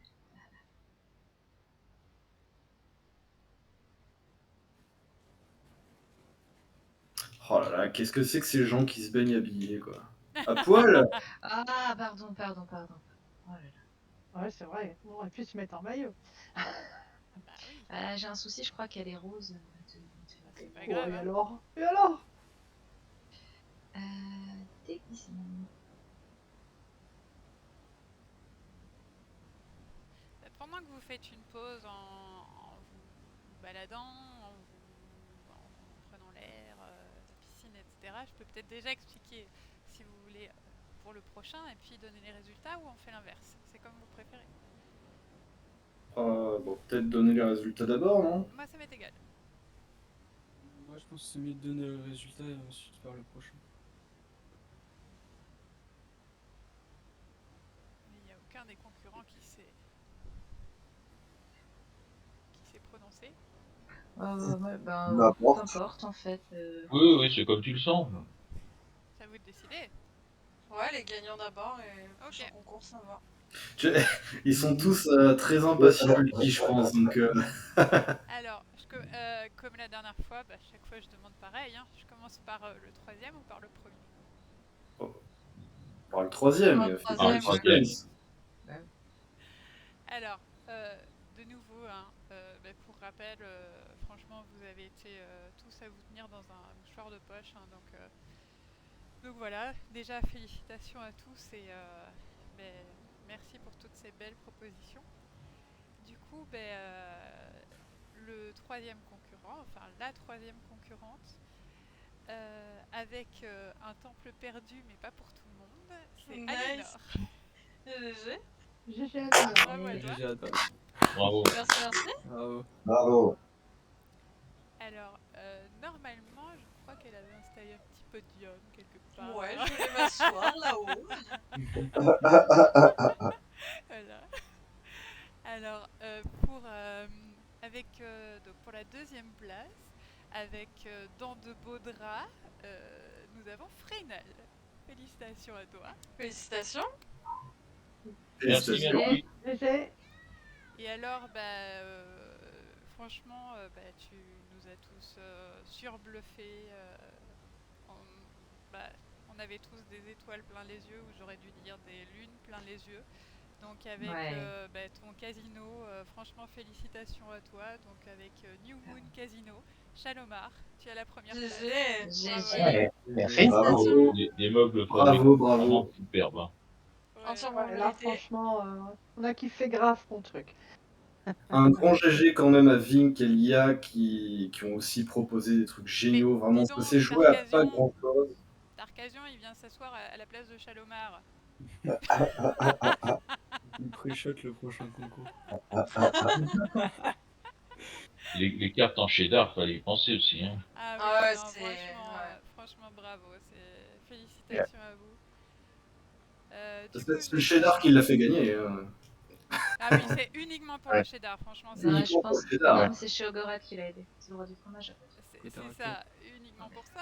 Oh là là, qu'est-ce que c'est que ces gens qui se baignent habillés, quoi. À poil. Ah, pardon. Oh là là. Ouais, c'est vrai. On aurait pu se mettre en maillot. J'ai un souci, je crois qu'elle est rose. C'est pas grave. Et alors? Et alors? Déguisement. Pendant que vous faites une pause en vous baladant, en prenant l'air, la piscine, etc., je peux peut-être déjà expliquer, si vous voulez, pour le prochain, et puis donner les résultats, ou on fait l'inverse. C'est comme vous préférez. Bon, peut-être donner les résultats d'abord, non? Moi, ça m'est égal. Moi, je pense que c'est mieux de donner le résultat et ensuite faire le prochain. Mais il n'y a aucun des concurrents qui s'est prononcé. Peu importe en fait. Oui, c'est comme tu le sens. C'est à vous de décider. Ouais, les gagnants d'abord et le prochain concours, ça va. Ils sont tous très impatients, je pense. Donc, Alors, comme la dernière fois, chaque fois je demande pareil. Hein. Je commence par le troisième ou par le premier? Par le troisième. Alors, de nouveau, hein, pour rappel, franchement, vous avez été tous à vous tenir dans un mouchoir de poche. Hein, donc voilà, déjà félicitations à tous et merci pour toutes ces belles propositions. Du coup, le troisième concurrent, enfin la troisième concurrente, avec un temple perdu, mais pas pour tout le monde, c'est Aliénor. GG. GG Aliénor. Bravo à toi. GG à toi. Bravo. Merci. Bravo. Alors, normalement, je crois qu'elle avait installé un petit podium quelque part. Ouais, je voulais m'asseoir là-haut. Voilà. Alors, pour la deuxième place, avec dans de beaux draps, nous avons Freynal. Félicitations à toi. Félicitations. Merci, merci. Et alors, franchement, tu nous as tous surbluffés. On avait tous des étoiles plein les yeux, ou j'aurais dû dire des lunes plein les yeux. Donc avec ton casino, franchement félicitations à toi. Donc avec New Moon Casino, Shalomar, tu as la première place. GG. Merci. Bravo. Des meubles Bravo, vraiment superbes. Hein. Entièrement Là, mérité. franchement, on a kiffé grave ton truc. Un grand GG quand même à Vink et Lia qui ont aussi proposé des trucs géniaux. Mais Vraiment, dis ça donc, s'est joué à pas Tarkasian- grand chose. Tarkasian, il vient s'asseoir à la place de Shalomar. Il pré-shot le prochain concours. Les cartes en cheddar, fallait y penser aussi. Hein. Ah oui, Ah ouais, non, c'est- franchement bravo, félicitations à vous. Du coup, C'est le cheddar qui l'a fait gagner. Ah oui, c'est uniquement pour le cheddar, franchement. C'est Ouais, je Uniquement pour pense le cheddar. que c'est chez Ogorat qui l'a aidé. C'est le roi du fromage. c'est ça, uniquement pour ça.